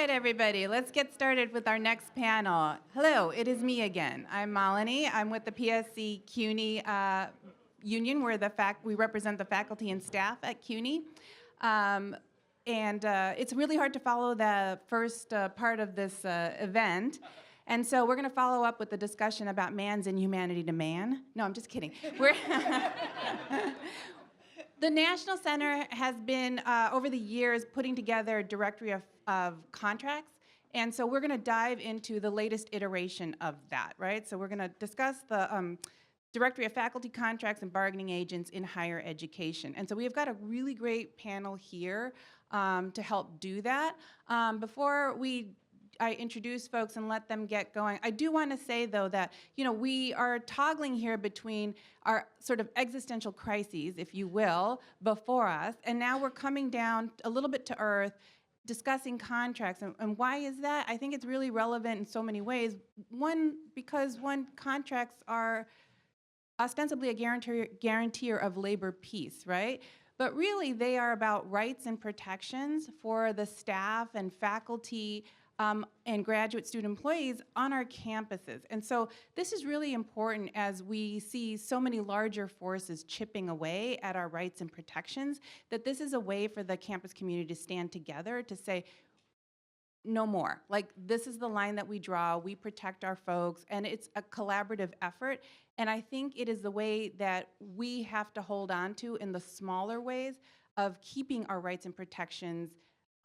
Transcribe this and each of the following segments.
right, everybody, let's get started with our next panel. Hello, it is me again. I'm Malini. I'm with the PSC CUNY Union. We represent the faculty and staff at CUNY. It's really hard to follow the first part of this event. And so we're going to follow up with the discussion about man's inhumanity to man. No, I'm just kidding. The National Center has been, over the years, putting together a directory of contracts. And so we're going to dive into the latest iteration of that, right? So we're going to discuss the directory of faculty contracts and bargaining agents in higher education. And so we've got a really great panel here to help do that. Before I introduce folks and let them get going, I do want to say, though, that we are toggling here between our sort of existential crises, if you will, before us, and now we're coming down a little bit to earth, discussing contracts. And why is that? I think it's really relevant in so many ways. Because contracts are ostensibly a guarantor of labor peace, right? But really, they are about rights and protections for the staff and faculty and graduate student employees on our campuses. And so this is really important as we see so many larger forces chipping away at our rights and protections, that this is a way for the campus community to stand together to say, no more. Like, this is the line that we draw, we protect our folks, and it's a collaborative effort. And I think it is the way that we have to hold on to in the smaller ways of keeping our rights and protections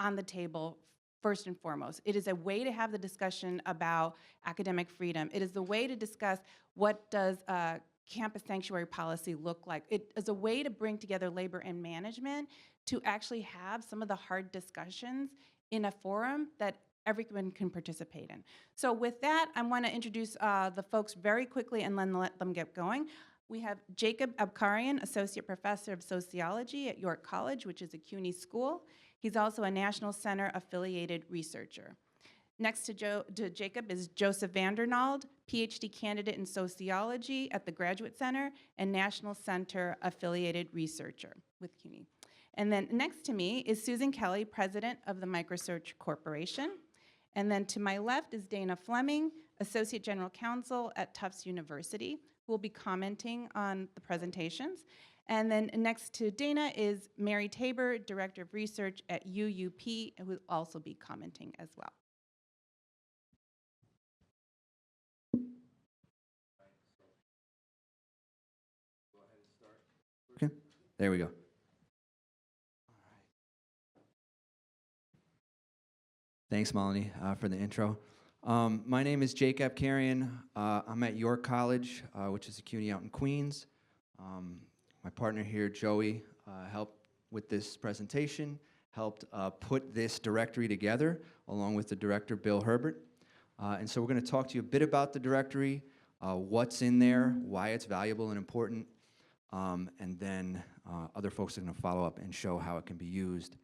on the table first and foremost. It is a way to have the discussion about academic freedom. It is the way to discuss what does campus sanctuary policy look like. It is a way to bring together labor and management to actually have some of the hard discussions in a forum that everyone can participate in. So with that, I want to introduce the folks very quickly and then let them get going. We have Jacob Abkarian, Associate Professor of Sociology at York College, which is a CUNY school. He's also a National Center affiliated researcher. Next to Jacob is Joseph Vandernald, PhD candidate in sociology at the Graduate Center and National Center affiliated researcher with CUNY. And then next to me is Susan Kelly, president of the Microsearch Corporation. And then to my left is Dana Fleming, Associate General Counsel at Tufts University, who will be commenting on the presentations. And then next to Dana is Mary Tabor, Director of Research at UUP, who will also be commenting as well. Okay, there we go. Thanks, Malini, for the intro. My name is Jake Abkarian. I'm at York College, which is a CUNY out in Queens. My partner here, Joey, helped with this presentation, helped put this directory together, along with the director, Bill Herbert. And so we're going to talk to you a bit about the directory, what's in there, why it's valuable and important, and then other folks are going to follow up and show how it can be used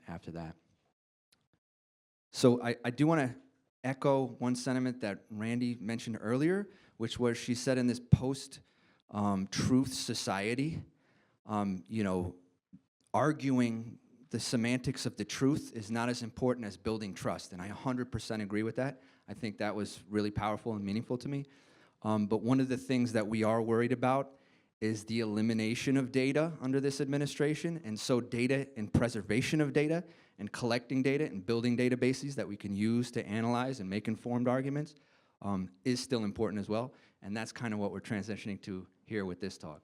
after that. So I do want to echo one sentiment that Randy mentioned earlier, which was she said in this post-truth society, arguing the semantics of the truth is not as important as building trust, and I 100% agree with that. I think that was really powerful and meaningful to me. But one of the things that we are worried about is the elimination of data under this administration, and so data and preservation of data and collecting data and building databases that we can use to analyze and make informed arguments is still important as well, and that's kind of what we're transitioning to here with this talk.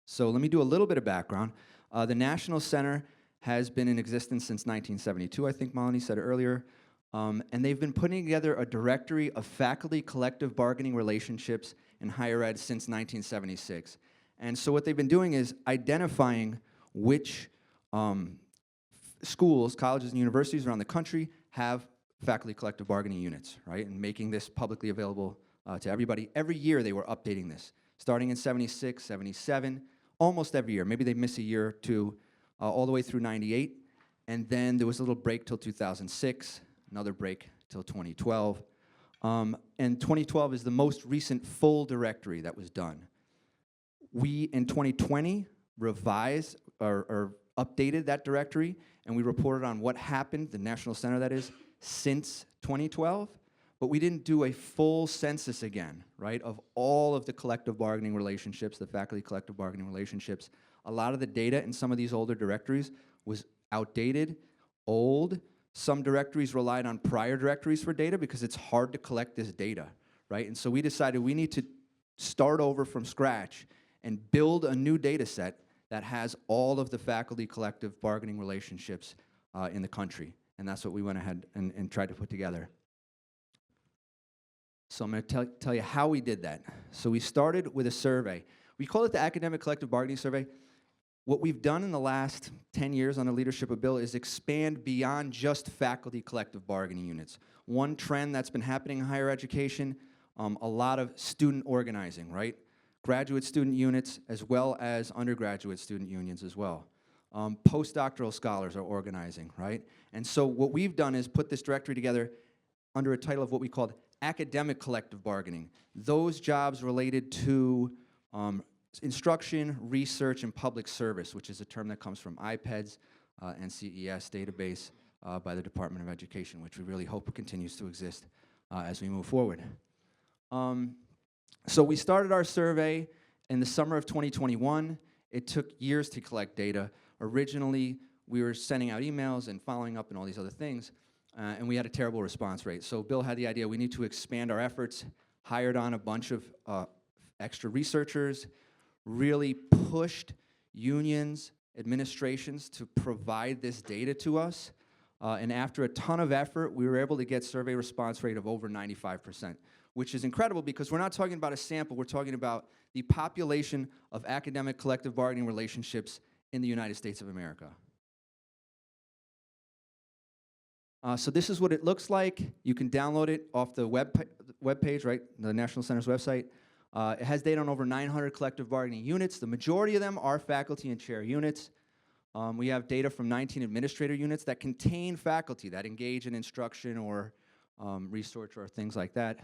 So let me do a little bit of background. The National Center has been in existence since 1972, I think Malini said earlier, and they've been putting together a directory of faculty collective bargaining relationships in higher ed since 1976. And so what they've been doing is identifying which schools, colleges, and universities around the country have faculty collective bargaining units, right? And making this publicly available to everybody. Every year they were updating this, starting in 76, 77, almost every year. Maybe they miss a year or two, all the way through 98. And then there was a little break till 2006, another break till 2012. And 2012 is the most recent full directory that was done. We, in 2020, revised or updated that directory, and we reported on what happened, the National Center that is, since 2012, but we didn't do a full census again, right, of all of the collective bargaining relationships, the faculty collective bargaining relationships. A lot of the data in some of these older directories was outdated, old. Some directories relied on prior directories for data because it's hard to collect this data, right? And so we decided we need to start over from scratch and build a new data set that has all of the faculty collective bargaining relationships in the country. And that's what we went ahead and tried to put together. So I'm going to tell you how we did that. So we started with a survey. We call it the Academic Collective Bargaining Survey. What we've done in the last 10 years on the leadership of Bill is expand beyond just faculty collective bargaining units. One trend that's been happening in higher education, a lot of student organizing, right? Graduate student units as well as undergraduate student unions as well. Postdoctoral scholars are organizing, right? And so what we've done is put this directory together under a title of what we called academic collective bargaining. Those jobs related to instruction, research, and public service, which is a term that comes from IPEDS and CES database by the Department of Education, which we really hope continues to exist as we move forward. So we started our survey in the summer of 2021. It took years to collect data. Originally, we were sending out emails and following up and all these other things, and we had a terrible response rate. So Bill had the idea we need to expand our efforts, hired on a bunch of extra researchers, really pushed unions, administrations to provide this data to us. And after a ton of effort, we were able to get survey response rate of over 95%, which is incredible because we're not talking about a sample, we're talking about the population of academic collective bargaining relationships in the United States of America. So this is what it looks like. You can download it off the web page, right, the National Center's website. It has data on over 900 collective bargaining units. The majority of them are faculty and chair units. We have data from 19 administrator units that contain faculty that engage in instruction or research or things like that.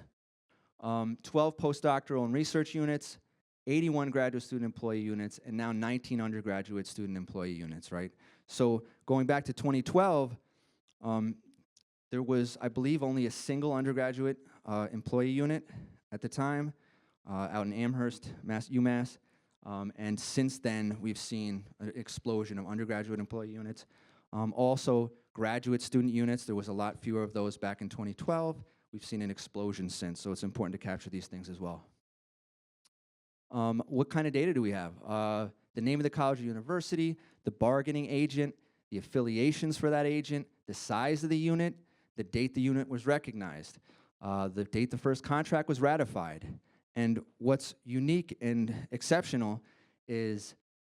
12 postdoctoral and research units, 81 graduate student employee units, and now 19 undergraduate student employee units, right? So going back to 2012, there was, I believe, only a single undergraduate employee unit at the time out in Amherst, UMass. And since then, we've seen an explosion of undergraduate employee units. Also, graduate student units, there was a lot fewer of those back in 2012. We've seen an explosion since, so it's important to capture these things as well. What kind of data do we have? The name of the college or university, the bargaining agent, the affiliations for that agent, the size of the unit, the date the unit was recognized, the date the first contract was ratified. And what's unique and exceptional is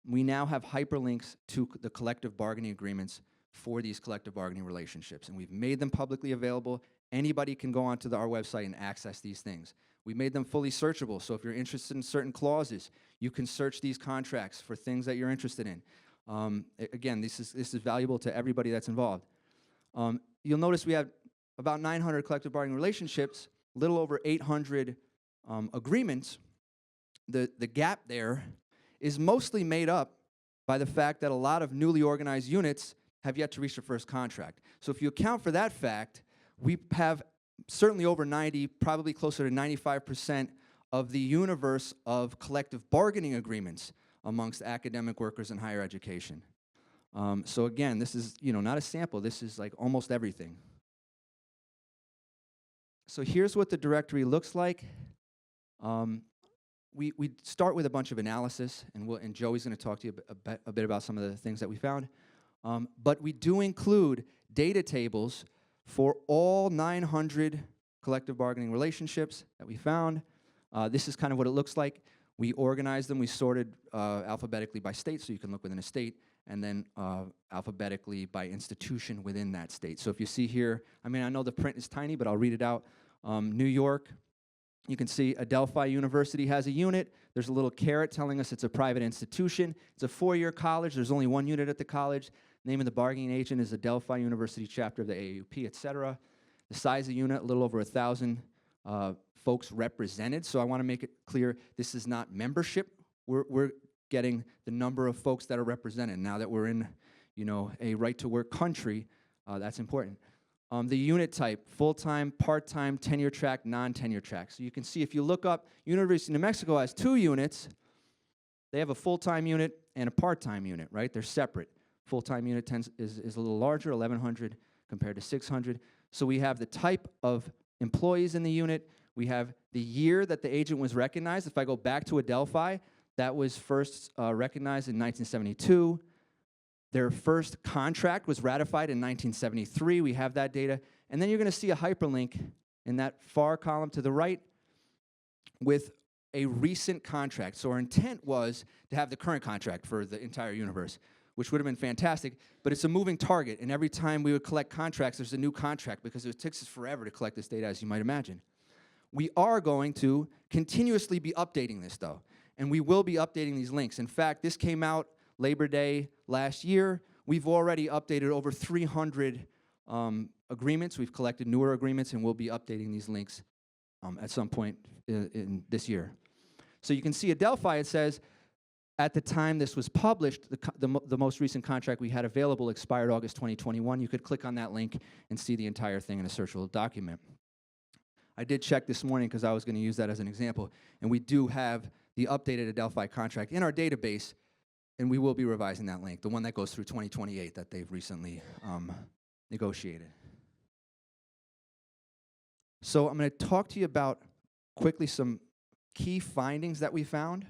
we now have hyperlinks to the collective bargaining agreements for these collective bargaining relationships. And we've made them publicly available. Anybody can go onto our website and access these things. We made them fully searchable, so if you're interested in certain clauses, you can search these contracts for things that you're interested in. Again, this is valuable to everybody that's involved. You'll notice we have about 900 collective bargaining relationships, a little over 800 agreements. The gap there is mostly made up by the fact that a lot of newly organized units have yet to reach their first contract. So if you account for that fact, we have certainly over 90, probably closer to 95% of the universe of collective bargaining agreements amongst academic workers in higher education. So again, this is not a sample. This is like almost everything. So here's what the directory looks like. We start with a bunch of analysis, and Joey's going to talk to you a bit about some of the things that we found. But we do include data tables for all 900 collective bargaining relationships that we found. This is kind of what it looks like. We organized them. We sorted alphabetically by state, so you can look within a state, and then alphabetically by institution within that state. So if you see here, I know the print is tiny, but I'll read it out. New York, you can see Adelphi University has a unit. There's a little caret telling us it's a private institution. It's a 4-year college. There's only one unit at the college. Name of the bargaining agent is Adelphi University chapter of the AAUP, et cetera. The size of the unit, a little over 1,000 folks represented. So I want to make it clear, this is not membership. We're getting the number of folks that are represented. Now that we're in, a right-to-work country, that's important. The unit type, full-time, part-time, tenure track, non-tenure track. So you can see if you look up, University of New Mexico has 2 units. They have a full-time unit and a part-time unit, right? They're separate. Full-time unit is a little larger, 1,100 compared to 600. So we have the type of employees in the unit. We have the year that the agent was recognized. If I go back to Adelphi, that was first recognized in 1972. Their first contract was ratified in 1973. We have that data. And then you're going to see a hyperlink in that far column to the right with a recent contract. So our intent was to have the current contract for the entire universe, which would have been fantastic, but it's a moving target, and every time we would collect contracts, there's a new contract because it takes us forever to collect this data, as you might imagine. We are going to continuously be updating this, though, and we will be updating these links. In fact, this came out Labor Day last year. We've already updated over 300 agreements. We've collected newer agreements, and we'll be updating these links at some point in this year. So you can see at Adelphi, it says, at the time this was published, the most recent contract we had available expired August 2021. You could click on that link and see the entire thing in a searchable document. I did check this morning because I was going to use that as an example, and we do have the updated Adelphi contract in our database, and we will be revising that link, the one that goes through 2028 that they've recently negotiated. So I'm going to talk to you about quickly some key findings that we found,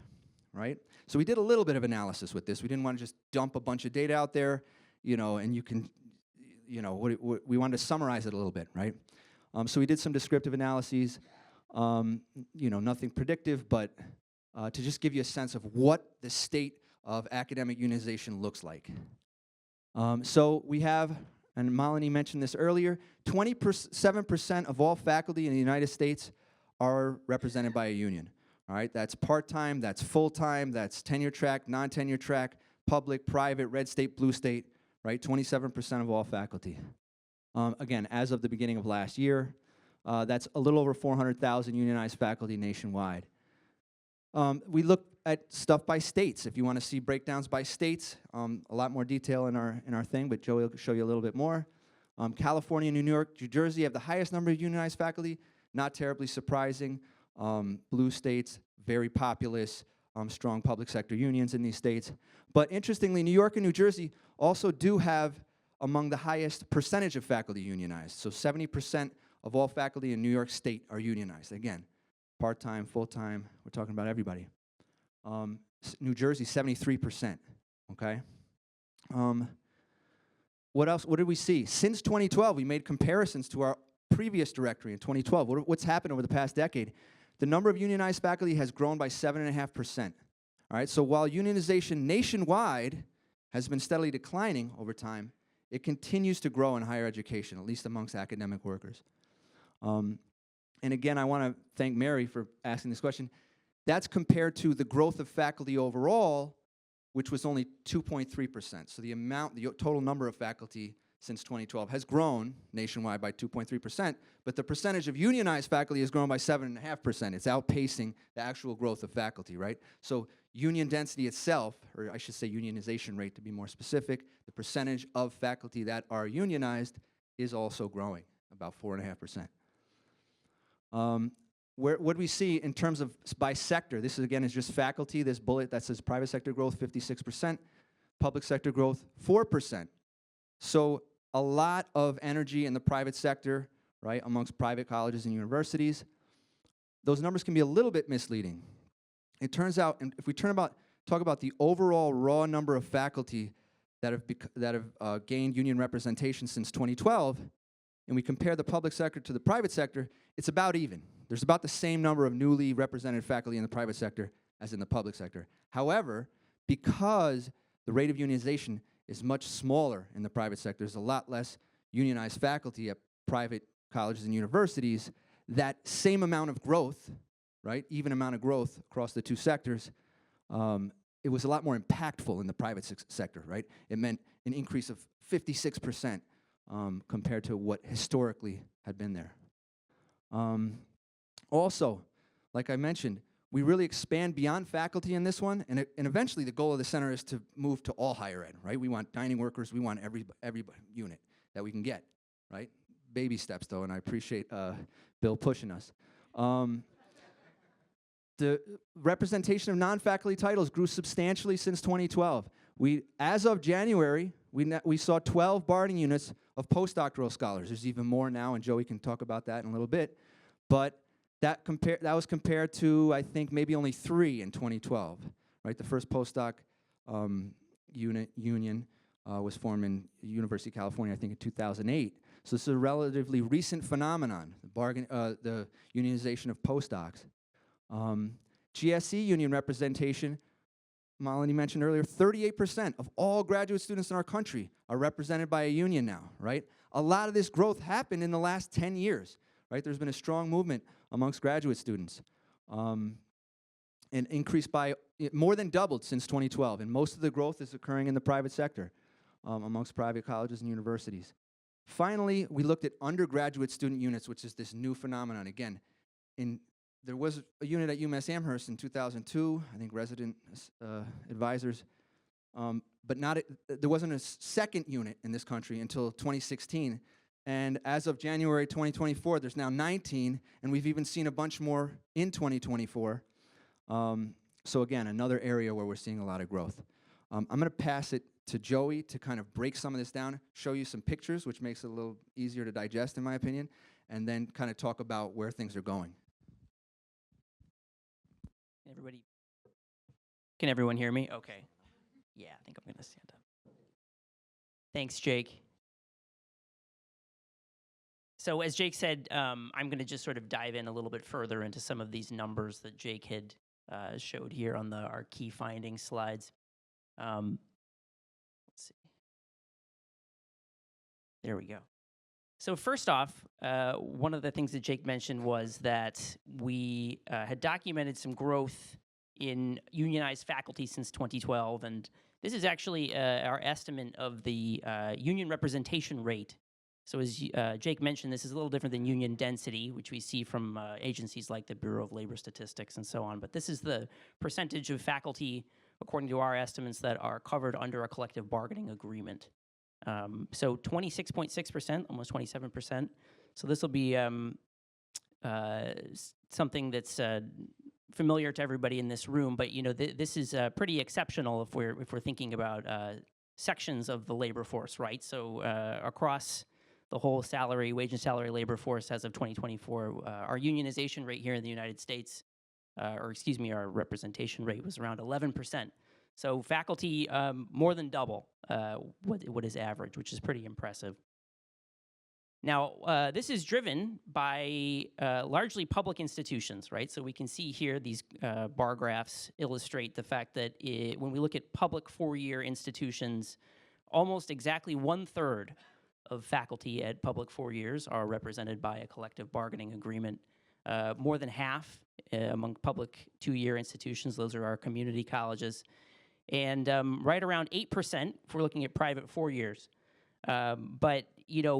right? So we did a little bit of analysis with this. We didn't want to just dump a bunch of data out there, and you can, we wanted to summarize it a little bit, right? So we did some descriptive analyses, nothing predictive, but to just give you a sense of what the state of academic unionization looks like. So we have, and Malini mentioned this earlier, 27% of all faculty in the United States are represented by a union. All right, that's part-time, that's full-time, that's tenure track, non-tenure track, public, private, red state, blue state, right? 27% of all faculty. Again, as of the beginning of last year, that's a little over 400,000 unionized faculty nationwide. We looked at stuff by states. If you want to see breakdowns by states, a lot more detail in our thing, but Joey will show you a little bit more. California, New York, New Jersey have the highest number of unionized faculty, not terribly surprising. Blue states, very populous, strong public sector unions in these states. But interestingly, New York and New Jersey also do have among the highest percentage of faculty unionized. So 70% of all faculty in New York State are unionized. Again, part-time, full-time, we're talking about everybody. New Jersey, 73%, okay? What else? What did we see? Since 2012, we made comparisons to our previous directory in 2012. What's happened over the past decade? The number of unionized faculty has grown by 7.5%. All right, so while unionization nationwide has been steadily declining over time, it continues to grow in higher education, at least amongst academic workers. And again, I want to thank Mary for asking this question. That's compared to the growth of faculty overall, which was only 2.3%. So the total number of faculty since 2012 has grown nationwide by 2.3%, but the percentage of unionized faculty has grown by 7.5%. It's outpacing the actual growth of faculty, right? So union density itself, or I should say unionization rate to be more specific, the percentage of faculty that are unionized is also growing, about 4.5%. What do we see in terms of by sector? This is, again, is just faculty. This bullet that says private sector growth, 56%, public sector growth, 4%. So a lot of energy in the private sector, right, amongst private colleges and universities. Those numbers can be a little bit misleading. It turns out, and if we talk about the overall raw number of faculty that have gained union representation since 2012, and we compare the public sector to the private sector, it's about even. There's about the same number of newly represented faculty in the private sector as in the public sector. However, because the rate of unionization is much smaller in the private sector, there's a lot less unionized faculty at private colleges and universities, that same amount of growth, right, even amount of growth across the two sectors, it was a lot more impactful in the private sector, right? It meant an increase of 56% compared to what historically had been there. Also, like I mentioned, we really expand beyond faculty in this one, and eventually the goal of the center is to move to all higher ed, right? We want dining workers, we want every unit that we can get, right? Baby steps, though, and I appreciate Bill pushing us. The representation of non-faculty titles grew substantially since 2012. As of January, we saw 12 Barding units of postdoctoral scholars. There's even more now, and Joey can talk about that in a little bit. But that was compared to, I think, maybe only 3 in 2012. Right, the first postdoc union was formed in University of California, I think, in 2008. So this is a relatively recent phenomenon, the unionization of postdocs. GSE union representation, Malini mentioned earlier, 38% of all graduate students in our country are represented by a union now, right? A lot of this growth happened in the last 10 years, right? There's been a strong movement amongst graduate students, and increased by, more than doubled since 2012, and most of the growth is occurring in the private sector, amongst private colleges and universities. Finally, we looked at undergraduate student units, which is this new phenomenon. Again, there was a unit at UMass Amherst in 2002, I think resident advisors, but there wasn't a second unit in this country until 2016. And as of January 2024, there's now 19, and we've even seen a bunch more in 2024. So again, another area where we're seeing a lot of growth. I'm going to pass it to Joey to kind of break some of this down, show you some pictures, which makes it a little easier to digest, in my opinion, and then kind of talk about where things are going. Can everyone hear me? Okay. Yeah, I think I'm going to stand up. Thanks, Jake. So as Jake said, I'm going to just sort of dive in a little bit further into some of these numbers that Jake had showed here on our key findings slides. Let's see. There we go. So first off, one of the things that Jake mentioned was that we had documented some growth in unionized faculty since 2012, and this is actually our estimate of the union representation rate. So as Jake mentioned, this is a little different than union density, which we see from agencies like the Bureau of Labor Statistics and so on, but this is the percentage of faculty, according to our estimates, that are covered under a collective bargaining agreement. So 26.6%, almost 27%. So this will be something that's familiar to everybody in this room, but this is pretty exceptional if we're thinking about sections of the labor force, right? So across the whole wage and salary labor force as of 2024, our unionization rate here in the United States, our representation rate was around 11%. So faculty more than double what is average, which is pretty impressive. Now, this is driven by largely public institutions, right? So we can see here these bar graphs illustrate the fact that when we look at public four-year institutions, almost exactly 1/3 of faculty at public 4 years are represented by a collective bargaining agreement. More than half among public 2-year institutions, those are our community colleges, and right around 8% if we're looking at private 4 years. But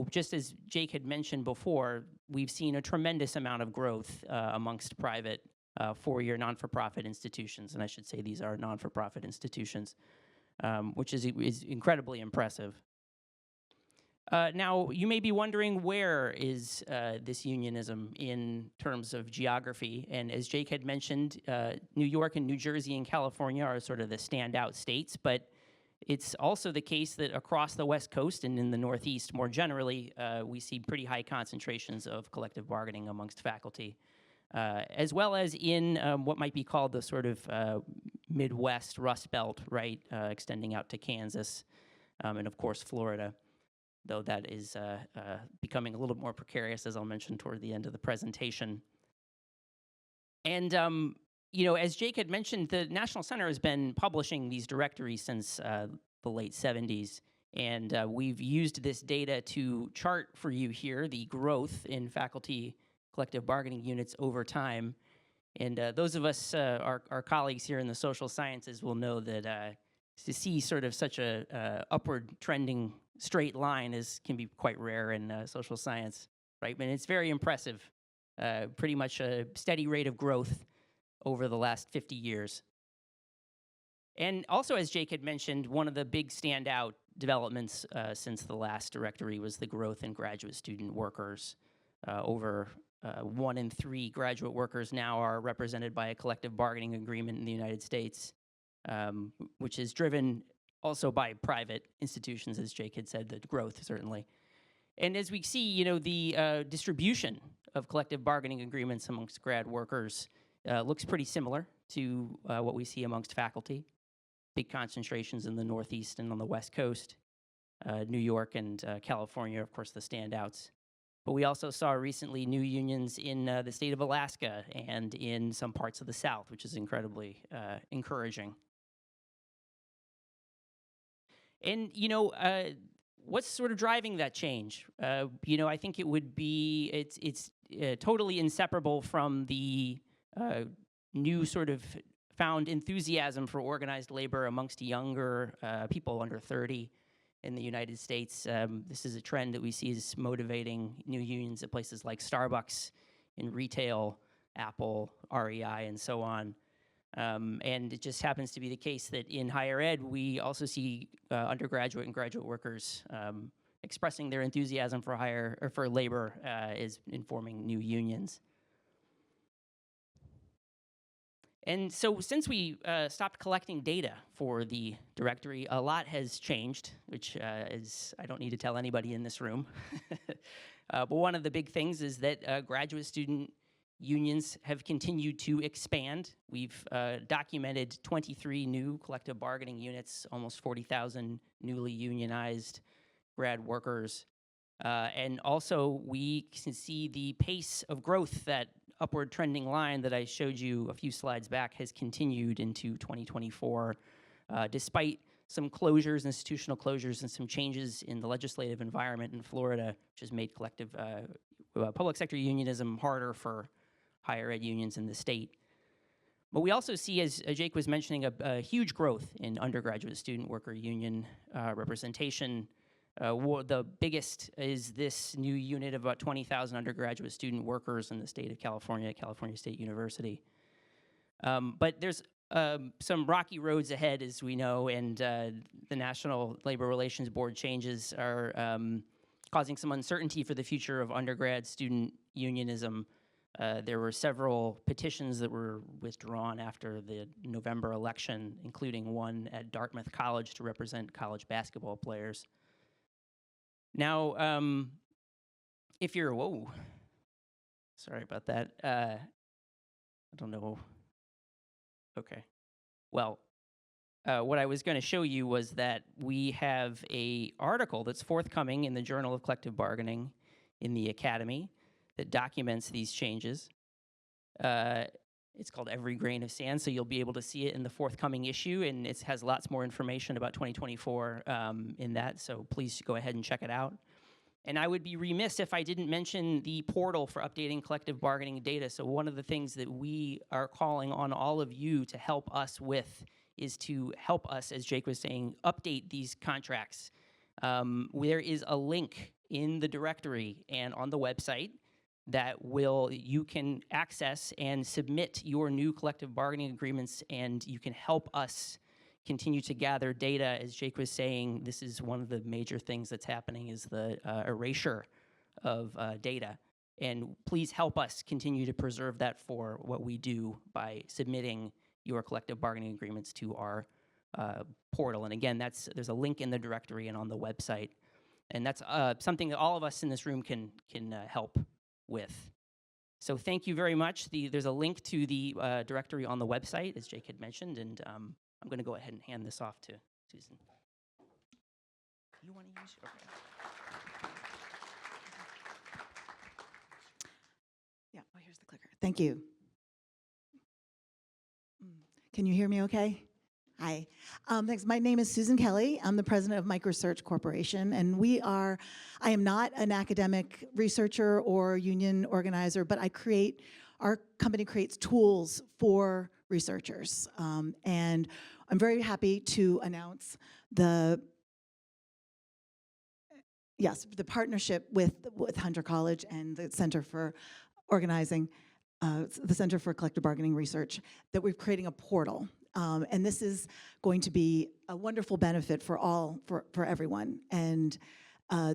just as Jake had mentioned before, we've seen a tremendous amount of growth amongst private 4-year non-for-profit institutions, and I should say these are non-for-profit institutions, which is incredibly impressive. Now, you may be wondering, where is this unionism in terms of geography? And as Jake had mentioned, New York and New Jersey and California are sort of the standout states, but it's also the case that across the West Coast and in the Northeast more generally, we see pretty high concentrations of collective bargaining amongst faculty, as well as in what might be called the sort of Midwest Rust Belt, right, extending out to Kansas and, of course, Florida, though that is becoming a little more precarious, as I'll mention toward the end of the presentation. And as Jake had mentioned, the National Center has been publishing these directories since the late 70s, and we've used this data to chart for you here the growth in faculty collective bargaining units over time. And those of us, our colleagues here in the social sciences, will know that to see sort of such a upward trending straight line can be quite rare in social science, right? But it's very impressive, pretty much a steady rate of growth over the last 50 years. And also, as Jake had mentioned, one of the big standout developments since the last directory was the growth in graduate student workers. Over 1 in 3 graduate workers now are represented by a collective bargaining agreement in the United States, which is driven also by private institutions, as Jake had said, the growth certainly. And as we see, you know, the distribution of collective bargaining agreements amongst grad workers looks pretty similar to what we see amongst faculty. Big concentrations in the Northeast and on the West Coast. New York and California, of course, the standouts. But we also saw recently new unions in the state of Alaska and in some parts of the South, which is incredibly encouraging. And, you know, what's sort of driving that change? You know, I think it would be, it's totally inseparable from the new sort of found enthusiasm for organized labor amongst younger people under 30 in the United States. This is a trend that we see is motivating new unions at places like Starbucks, in retail, Apple, REI, and so on. And it just happens to be the case that in higher ed, we also see undergraduate and graduate workers expressing their enthusiasm for labor is informing new unions. And so since we stopped collecting data for the directory, a lot has changed, which is, I don't need to tell anybody in this room. But one of the big things is that graduate student unions have continued to expand. We've documented 23 new collective bargaining units, almost 40,000 newly unionized grad workers. And also we can see the pace of growth, that upward trending line that I showed you a few slides back, has continued into 2024, despite some closures, institutional closures, and some changes in the legislative environment in Florida, which has made collective public sector unionism harder for higher ed unions in the state. But we also see, as Jake was mentioning, a huge growth in undergraduate student worker union representation. The biggest is this new unit of about 20,000 undergraduate student workers in the state of California, California State University. But there's some rocky roads ahead, as we know, and the National Labor Relations Board changes are causing some uncertainty for the future of undergrad student unionism. There were several petitions that were withdrawn after the November election, including one at Dartmouth College to represent college basketball players. Now, if you're, whoa, sorry about that. I don't know. Okay. Well, what I was going to show you was that we have an article that's forthcoming in the Journal of Collective Bargaining in the Academy that documents these changes. It's called Every Grain of Sand, so you'll be able to see it in the forthcoming issue, and it has lots more information about 2024 in that, so please go ahead and check it out. And I would be remiss if I didn't mention the portal for updating collective bargaining data. So one of the things that we are calling on all of you to help us with is to help us, as Jake was saying, update these contracts. There is a link in the directory and on the website that you can access and submit your new collective bargaining agreements, and you can help us continue to gather data. As Jake was saying, this is one of the major things that's happening, is the erasure of data. And please help us continue to preserve that for what we do by submitting your collective bargaining agreements to our portal. And again, there's a link in the directory and on the website. And that's something that all of us in this room can help with. So thank you very much. There's a link to the directory on the website, as Jake had mentioned, and I'm going to go ahead and hand this off to Susan. You want to use? Okay. Yeah, oh, here's the clicker. Thank you. Can you hear me okay? Hi. Thanks. My name is Susan Kelly. I'm the president of Microsearch Corporation, and I am not an academic researcher or union organizer, but our company creates tools for researchers. And I'm very happy to announce the partnership with Hunter College and the Center for Organizing the Center for Collective Bargaining Research, that we're creating a portal. And this is going to be a wonderful benefit for everyone. And I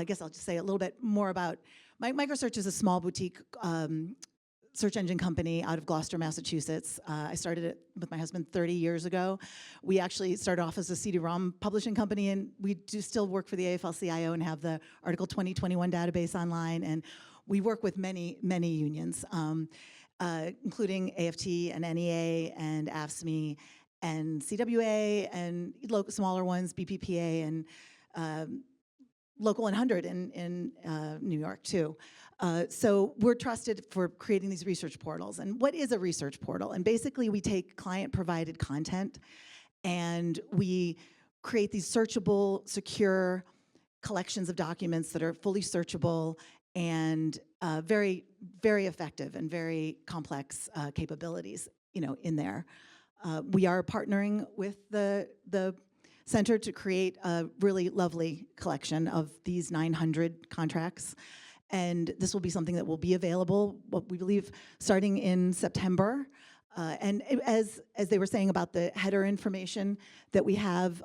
guess I'll just say a little bit more about, MicroSearch is a small boutique search engine company out of Gloucester, Massachusetts. I started it with my husband 30 years ago. We actually started off as a CD-ROM publishing company, and we do still work for the AFL-CIO and have the Article 2021 database online, and we work with many, many unions, including AFT and NEA and AFSCME and CWA and smaller ones, BPPA and Local 100 in New York too. So we're trusted for creating these research portals. And what is a research portal? And basically we take client-provided content and we create these searchable, secure collections of documents that are fully searchable and very, very effective and very complex capabilities, in there. We are partnering with the Center to create a really lovely collection of these 900 contracts. And this will be something that will be available, what we believe, starting in September. And as they were saying about the header information that we have,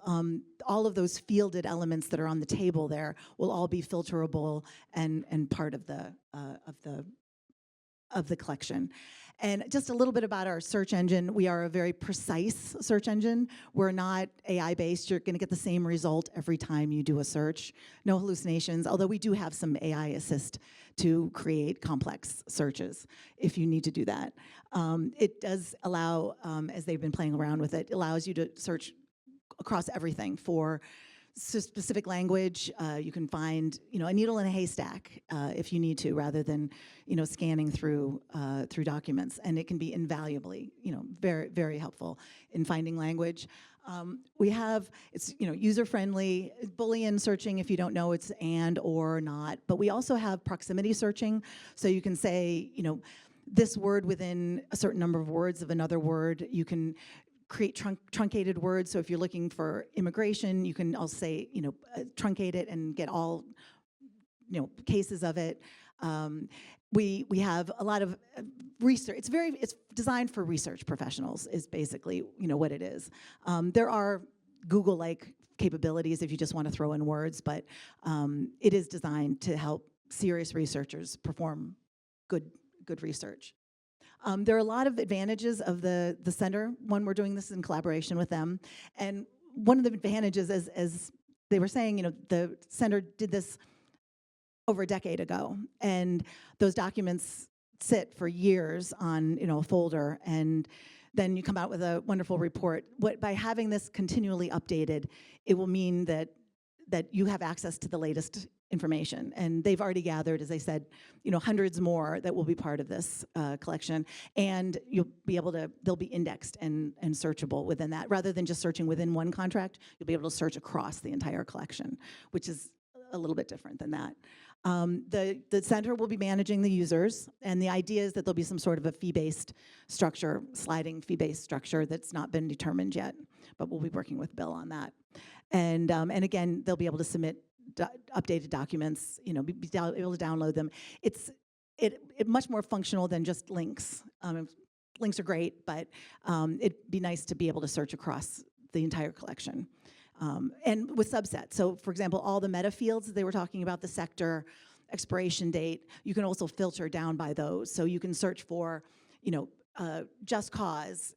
all of those fielded elements that are on the table there will all be filterable and part of the collection. And just a little bit about our search engine. We are a very precise search engine. We're not AI-based. You're going to get the same result every time you do a search. No hallucinations, although we do have some AI assist to create complex searches if you need to do that. It does allow, as they've been playing around with it, allows you to search across everything for specific language. You can find, a needle in a haystack if you need to, rather than, scanning through documents. And it can be invaluably, very, very helpful in finding language. We have, it's, user-friendly, Boolean searching if you don't know it's and or not. But we also have proximity searching. So you can say, this word within a certain number of words of another word. You can create truncated words. So if you're looking for immigration, you can also say, truncate it and get all, cases of it. We have a lot of research. It's designed for research professionals is basically, what it is. There are Google-like capabilities if you just want to throw in words, but it is designed to help serious researchers perform good research. There are a lot of advantages of the center. One, we're doing this in collaboration with them. And one of the advantages, as they were saying, the center did this over a decade ago. And those documents sit for years on, a folder. And then you come out with a wonderful report. By having this continually updated, it will mean that you have access to the latest information. And they've already gathered, as I said, hundreds more that will be part of this collection. And you'll be able to, they'll be indexed and searchable within that. Rather than just searching within one contract, you'll be able to search across the entire collection, which is a little bit different than that. The center will be managing the users, and the idea is that there'll be some sort of a fee-based structure, sliding fee-based structure that's not been determined yet, but we'll be working with Bill on that. And again, they'll be able to submit updated documents, be able to download them. It's much more functional than just links. Links are great, but it'd be nice to be able to search across the entire collection. And with subsets. So for example, all the meta fields they were talking about, the sector, expiration date, you can also filter down by those. So you can search for, just cause,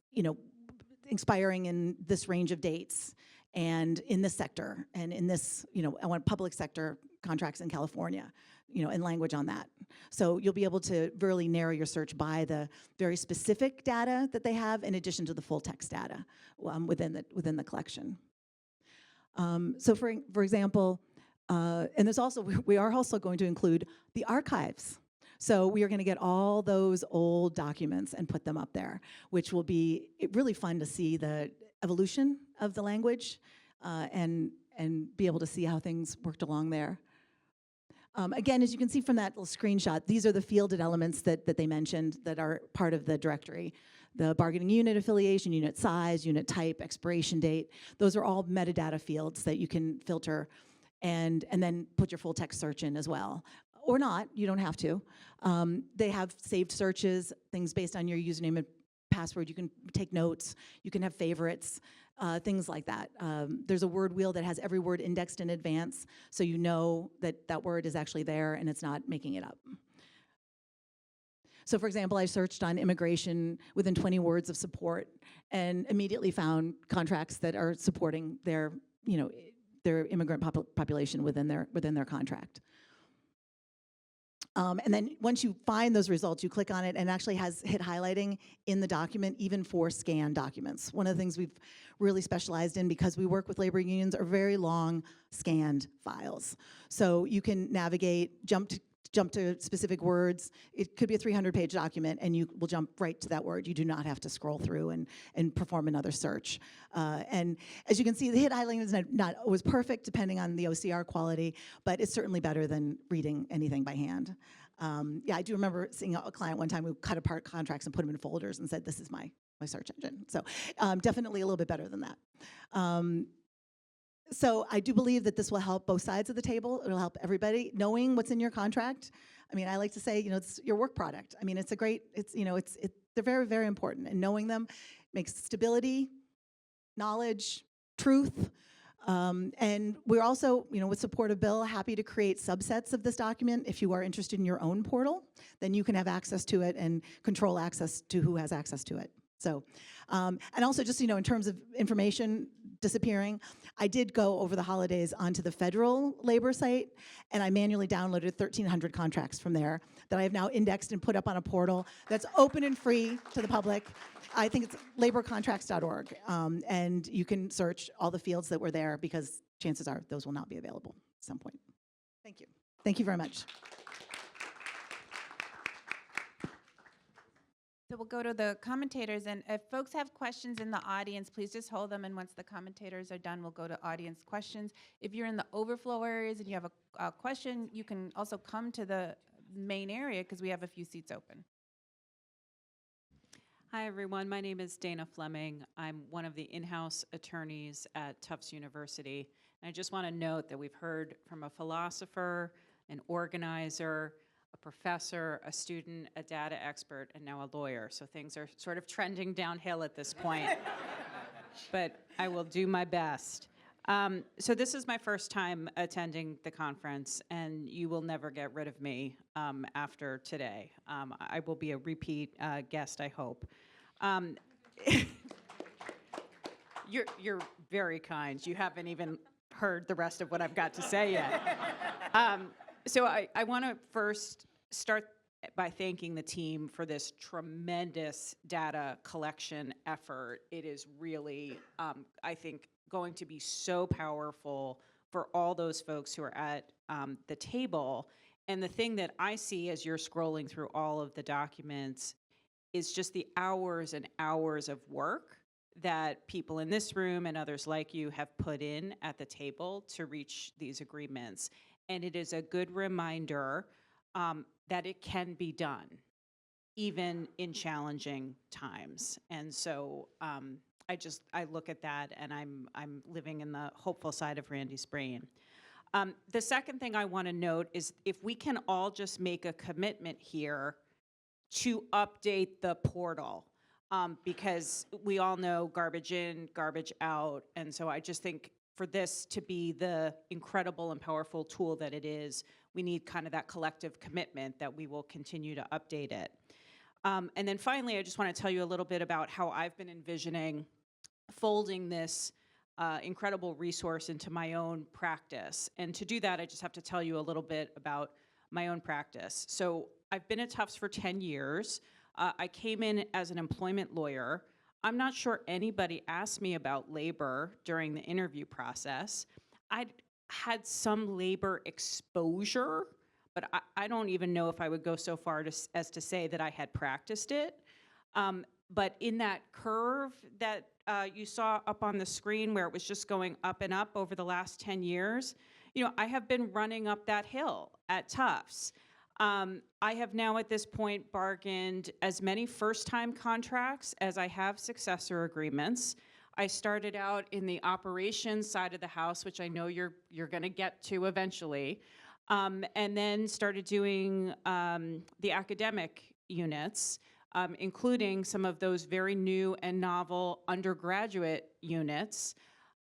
expiring in this range of dates, and in this sector, and in this, I want public sector contracts in California, and language on that. So you'll be able to really narrow your search by the very specific data that they have, in addition to the full text data within the collection. So for example, and there's also, we are also going to include the archives. So we are going to get all those old documents and put them up there, which will be really fun to see the evolution of the language and be able to see how things worked along there. Again, as you can see from that little screenshot, these are the fielded elements that they mentioned that are part of the directory. The bargaining unit affiliation, unit size, unit type, expiration date. Those are all metadata fields that you can filter and then put your full text search in as well. or not, you don't have to. They have saved searches, things based on your username and password. You can take notes, you can have favorites, things like that. There's a word wheel that has every word indexed in advance, so you know that that word is actually there and it's not making it up. So for example, I searched on immigration within 20 words of support and immediately found contracts that are supporting their, their immigrant population within their contract. And then once you find those results, you click on it and it actually has hit highlighting in the document, even for scanned documents. One of the things we've really specialized in, because we work with labor unions, are very long scanned files. So you can navigate, jump to specific words. It could be a 300-page document, and you will jump right to that word. You do not have to scroll through and perform another search. And as you can see, the hit highlighting is not always perfect, depending on the OCR quality, but it's certainly better than reading anything by hand. Yeah, I do remember seeing a client one time who cut apart contracts and put them in folders and said, "This is my search engine." So definitely a little bit better than that. So I do believe that this will help both sides of the table. It'll help everybody knowing what's in your contract. I mean, I like to say, it's your work product. I mean, it's a great, they're very, very important. And knowing them makes stability, knowledge, truth. And we're also, with support of Bill, happy to create subsets of this document. If you are interested in your own portal, then you can have access to it and control access to who has access to it. So, and also just, in terms of information disappearing, I did go over the holidays onto the federal labor site, and I manually downloaded 1,300 contracts from there that I have now indexed and put up on a portal that's open and free to the public. I think it's laborcontracts.org, and you can search all the fields that were there, because chances are those will not be available at some point. Thank you. Thank you very much. So we'll go to the commentators, and if folks have questions in the audience, please just hold them, and once the commentators are done, we'll go to audience questions. If you're in the overflow areas and you have a question, you can also come to the main area, because we have a few seats open. Hi, everyone. My name is Dana Fleming. I'm one of the in-house attorneys at Tufts University. And I just want to note that we've heard from a philosopher, an organizer, a professor, a student, a data expert, and now a lawyer. So things are sort of trending downhill at this point. But I will do my best. So this is my first time attending the conference, and you will never get rid of me after today. I will be a repeat guest, I hope. You're very kind. You haven't even heard the rest of what I've got to say yet. So I want to first start by thanking the team for this tremendous data collection effort. It is really, I think, going to be so powerful for all those folks who are at the table. And the thing that I see as you're scrolling through all of the documents is just the hours and hours of work that people in this room and others like you have put in at the table to reach these agreements. And it is a good reminder that it can be done, even in challenging times. And so I look at that, and I'm living in the hopeful side of Randy's brain. The second thing I want to note is if we can all just make a commitment here to update the portal, because we all know garbage in, garbage out. And so I just think for this to be the incredible and powerful tool that it is, we need kind of that collective commitment that we will continue to update it. And then finally, I just want to tell you a little bit about how I've been envisioning folding this incredible resource into my own practice. And to do that, I just have to tell you a little bit about my own practice. So I've been at Tufts for 10 years. I came in as an employment lawyer. I'm not sure anybody asked me about labor during the interview process. I'd had some labor exposure, but I don't even know if I would go so far as to say that I had practiced it. But in that curve that you saw up on the screen, where it was just going up and up over the last 10 years, I have been running up that hill at Tufts. I have now at this point bargained as many first-time contracts as I have successor agreements. I started out in the operations side of the house, which I know you're going to get to eventually. and then started doing the academic units, including some of those very new and novel undergraduate units.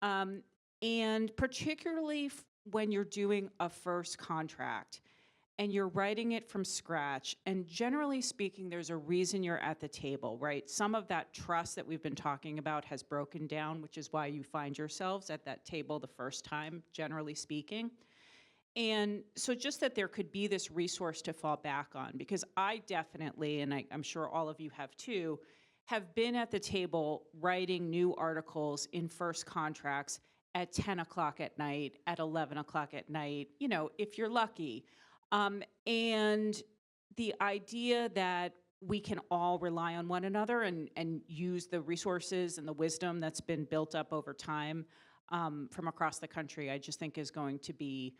And particularly when you're doing a first contract and you're writing it from scratch, and generally speaking, there's a reason you're at the table, right? Some of that trust that we've been talking about has broken down, which is why you find yourselves at that table the first time, generally speaking. And so just that there could be this resource to fall back on, because I definitely, and I'm sure all of you have too, have been at the table writing new articles in first contracts at 10 o'clock at night, at 11 o'clock at night, you know, if you're lucky. And the idea that we can all rely on one another and use the resources and the wisdom that's been built up over time from across the country, I just think is going to be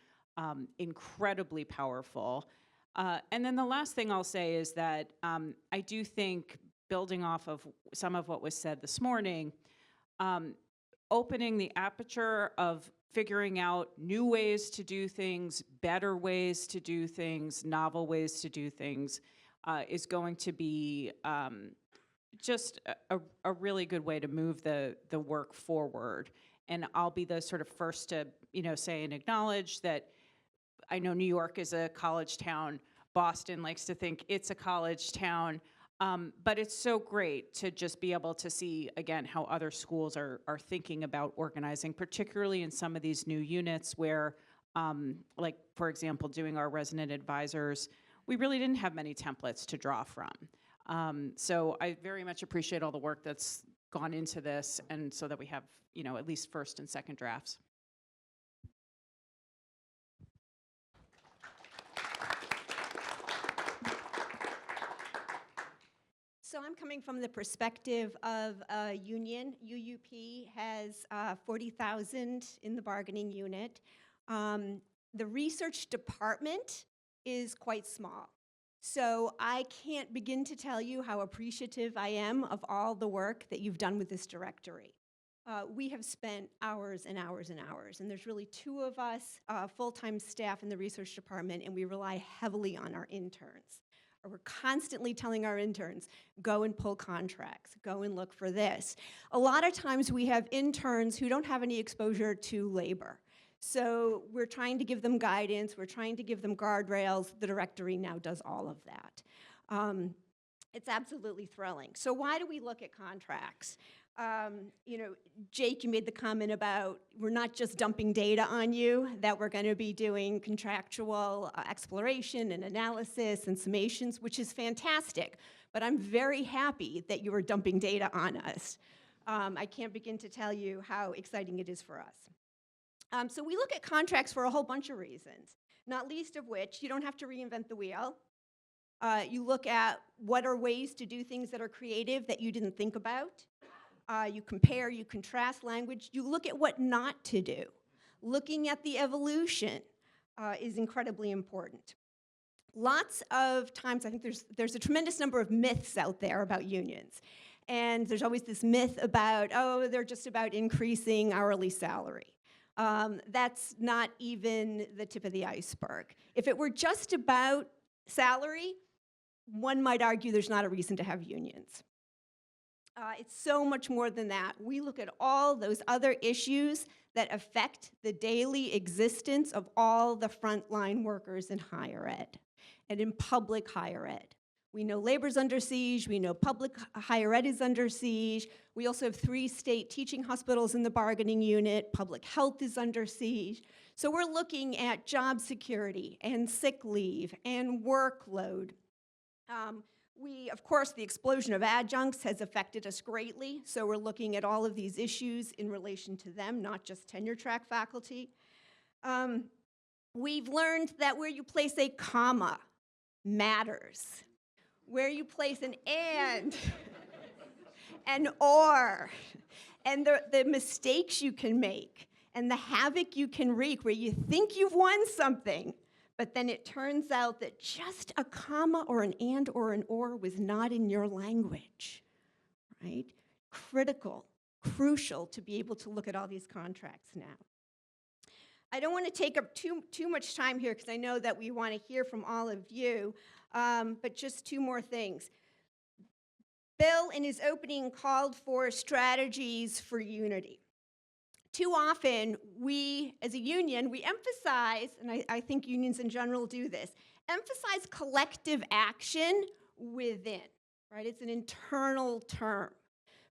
incredibly powerful. And then the last thing I'll say is that I do think, building off of some of what was said this morning, opening the aperture of figuring out new ways to do things, better ways to do things, novel ways to do things is going to be just a really good way to move the work forward. And I'll be the sort of first to, you know, say and acknowledge that I know New York is a college town. Boston likes to think it's a college town. But it's so great to just be able to see, again, how other schools are thinking about organizing, particularly in some of these new units where, like, for example, doing our resident advisors, we really didn't have many templates to draw from. So I very much appreciate all the work that's gone into this, and so that we have, you know, at least first and second drafts. So I'm coming from the perspective of a union. UUP has 40,000 in the bargaining unit. The research department is quite small. So I can't begin to tell you how appreciative I am of all the work that you've done with this directory. We have spent hours and hours and hours, and there's really 2 of us, full-time staff in the research department, and we rely heavily on our interns. We're constantly telling our interns, go and pull contracts, go and look for this. A lot of times we have interns who don't have any exposure to labor. So we're trying to give them guidance, we're trying to give them guardrails. The directory now does all of that. It's absolutely thrilling. So why do we look at contracts? You know, Jake, you made the comment about we're not just dumping data on you, that we're going to be doing contractual exploration and analysis and summations, which is fantastic. But I'm very happy that you are dumping data on us. I can't begin to tell you how exciting it is for us. So we look at contracts for a whole bunch of reasons, not least of which you don't have to reinvent the wheel. You look at what are ways to do things that are creative that you didn't think about. You compare, you contrast language. You look at what not to do. Looking at the evolution is incredibly important. Lots of times, I think there's a tremendous number of myths out there about unions. And there's always this myth about, oh, they're just about increasing hourly salary. That's not even the tip of the iceberg. If it were just about salary, one might argue there's not a reason to have unions. It's so much more than that. We look at all those other issues that affect the daily existence of all the frontline workers in higher ed and in public higher ed. We know labor's under siege. We know public higher ed is under siege. We also have 3 state teaching hospitals in the bargaining unit. Public health is under siege. So we're looking at job security and sick leave and workload. Of course, the explosion of adjuncts has affected us greatly, so we're looking at all of these issues in relation to them, not just tenure-track faculty. We've learned that where you place a comma matters. Where you place an and, an or, and the mistakes you can make, and the havoc you can wreak where you think you've won something, but then it turns out that just a comma or an and or an or was not in your language, right? Critical, crucial to be able to look at all these contracts now. I don't want to take up too much time here because I know that we want to hear from all of you, but just two more things. Bill, in his opening, called for strategies for unity. Too often, we, as a union, we emphasize, and I think unions in general do this, emphasize collective action within, right? It's an internal term.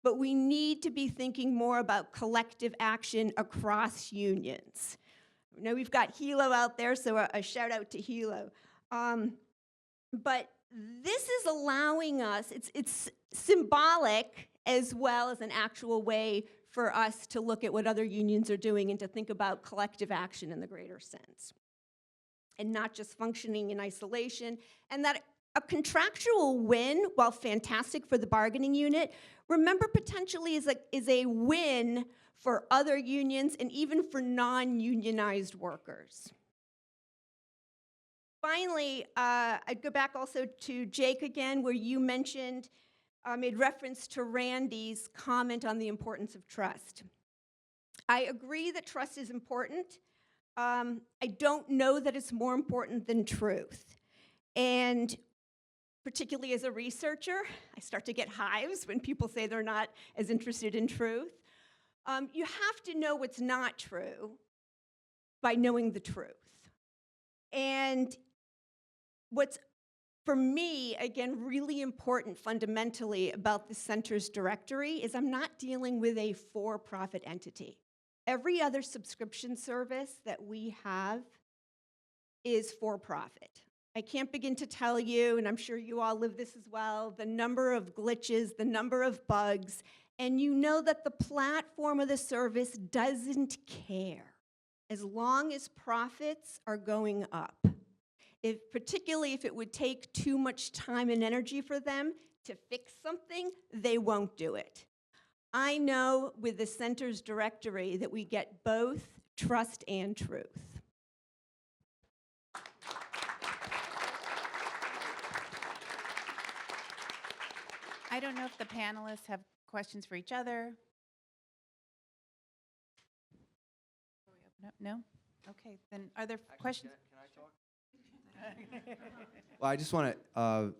But we need to be thinking more about collective action across unions. I know we've got Hilo out there, so a shout out to Hilo. But this is allowing us, it's symbolic as well as an actual way for us to look at what other unions are doing and to think about collective action in the greater sense. And not just functioning in isolation. And that a contractual win, while fantastic for the bargaining unit, remember potentially is a win for other unions and even for non-unionized workers. Finally, I'd go back also to Jake again, where you mentioned, made reference to Randy's comment on the importance of trust. I agree that trust is important. I don't know that it's more important than truth. And particularly as a researcher, I start to get hives when people say they're not as interested in truth. You have to know what's not true by knowing the truth. And what's, for me, again, really important fundamentally about the center's directory is I'm not dealing with a for-profit entity. Every other subscription service that we have is for-profit. I can't begin to tell you, and I'm sure you all live this as well, the number of glitches, the number of bugs, and you know that the platform of the service doesn't care as long as profits are going up. Particularly if it would take too much time and energy for them to fix something, they won't do it. I know with the center's directory that we get both trust and truth. I don't know if the panelists have questions for each other. No? Okay, then are there questions? Can I talk? Well, I just want to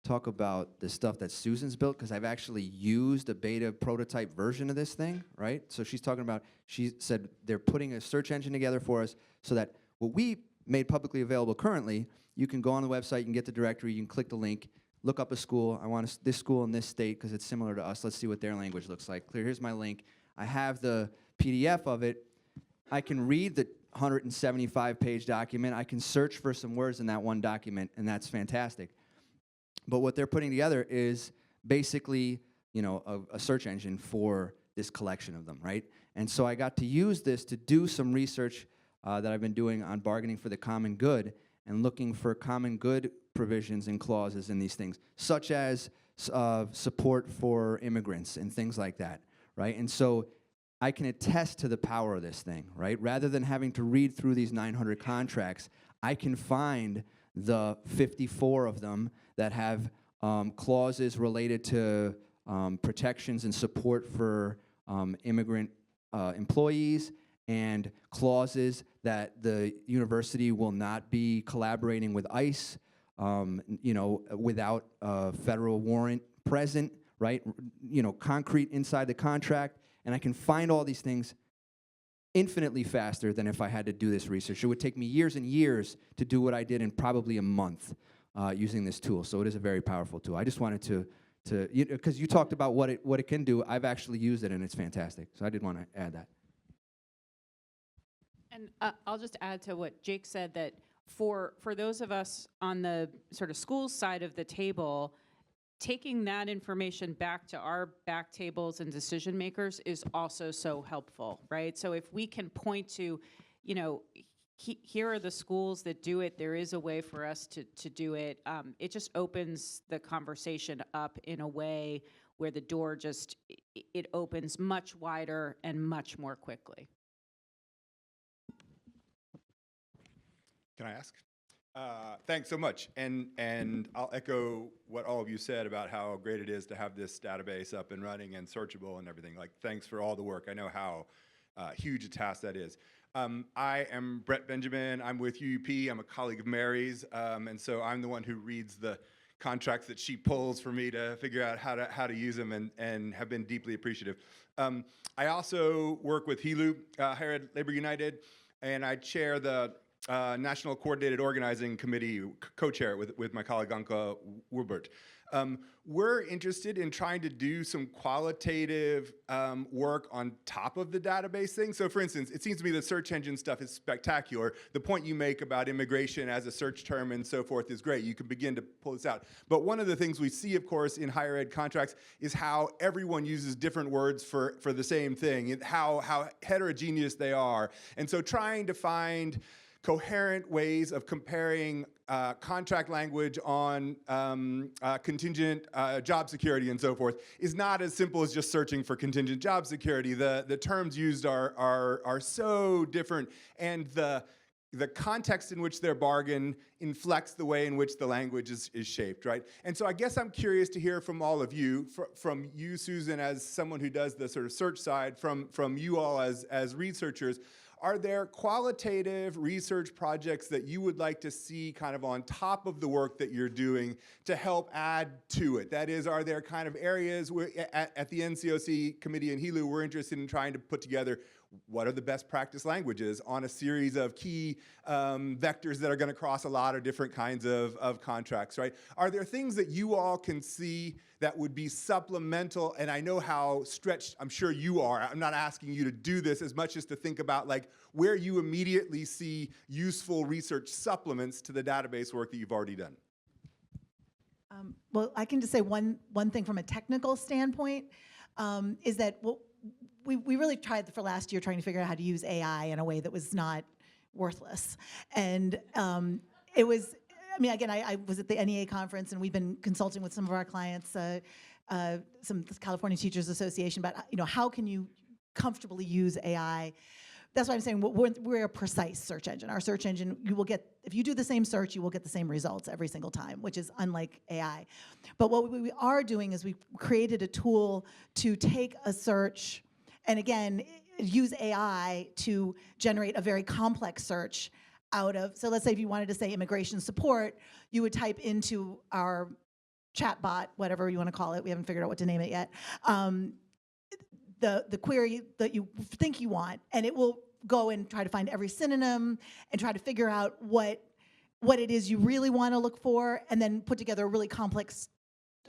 talk about the stuff that Susan's built, because I've actually used a beta prototype version of this thing, right? So she's talking about, she said they're putting a search engine together for us so that what we made publicly available currently, you can go on the website, you can get the directory, you can click the link, look up a school. I want this school in this state because it's similar to us. Let's see what their language looks like. Clear, here's my link. I have the PDF of it. I can read the 175-page document. I can search for some words in that one document, and that's fantastic. But what they're putting together is basically, you know, a search engine for this collection of them, right? And so I got to use this to do some research that I've been doing on bargaining for the common good and looking for common good provisions and clauses in these things, such as support for immigrants and things like that, right? And so I can attest to the power of this thing, right? Rather than having to read through these 900 contracts, I can find the 54 of them that have clauses related to protections and support for immigrant employees, and clauses that the university will not be collaborating with ICE, you know, without a federal warrant present, right? You know, concrete inside the contract. And I can find all these things infinitely faster than if I had to do this research. It would take me years and years to do what I did in probably a month using this tool. So it is a very powerful tool. I just wanted to because you talked about what it can do. I've actually used it, and it's fantastic. So I did want to add that. And I'll just add to what Jake said, that for those of us on the sort of school side of the table, taking that information back to our back tables and decision makers is also so helpful, right? So if we can point to, you know, here are the schools that do it, there is a way for us to do it, it just opens the conversation up in a way where the door just, it opens much wider and much more quickly. Can I ask? Thanks so much. And I'll echo what all of you said about how great it is to have this database up and running and searchable and everything. Like, thanks for all the work. I know how huge a task that is. I am Brett Benjamin. I'm with UUP. I'm a colleague of Mary's, and so I'm the one who reads the contracts that she pulls for me to figure out how to use them, and have been deeply appreciative. I also work with HELU, Higher Ed Labor United, and I chair the National Coordinated Organizing Committee, co-chair it with my colleague Anka Wubert. We're interested in trying to do some qualitative work on top of the database thing. So for instance, it seems to me the search engine stuff is spectacular. The point you make about immigration as a search term and so forth is great. You can begin to pull this out. But one of the things we see, of course, in higher ed contracts is how everyone uses different words for the same thing, and how heterogeneous they are. And so trying to find coherent ways of comparing contract language on contingent job security and so forth is not as simple as just searching for contingent job security. The terms used are so different, and the context in which they're bargained inflects the way in which the language is shaped, right? And so I guess I'm curious to hear from all of you, from you, Susan, as someone who does the sort of search side, from you all as researchers. Are there qualitative research projects that you would like to see kind of on top of the work that you're doing to help add to it? That is, are there kind of areas where at the NCOC committee and HELU, we're interested in trying to put together what are the best practice languages on a series of key vectors that are going to cross a lot of different kinds of contracts, right? Are there things that you all can see that would be supplemental? And I know how stretched I'm sure you are. I'm not asking you to do this as much as to think about like where you immediately see useful research supplements to the database work that you've already done. Well, I can just say one thing from a technical standpoint is that we really tried for last year trying to figure out how to use AI in a way that was not worthless. And it was, I mean, again, I was at the NEA conference, and we've been consulting with some of our clients, some California Teachers Association, about, you know, how can you comfortably use AI. That's why I'm saying we're a precise search engine. Our search engine, you will get, if you do the same search, you will get the same results every single time, which is unlike AI. But what we are doing is we've created a tool to take a search and, again, use AI to generate a very complex search out of, so let's say if you wanted to say immigration support, you would type into our chatbot, whatever you want to call it, we haven't figured out what to name it yet, the query that you think you want, and it will go and try to find every synonym and try to figure out what it is you really want to look for, and then put together a really complex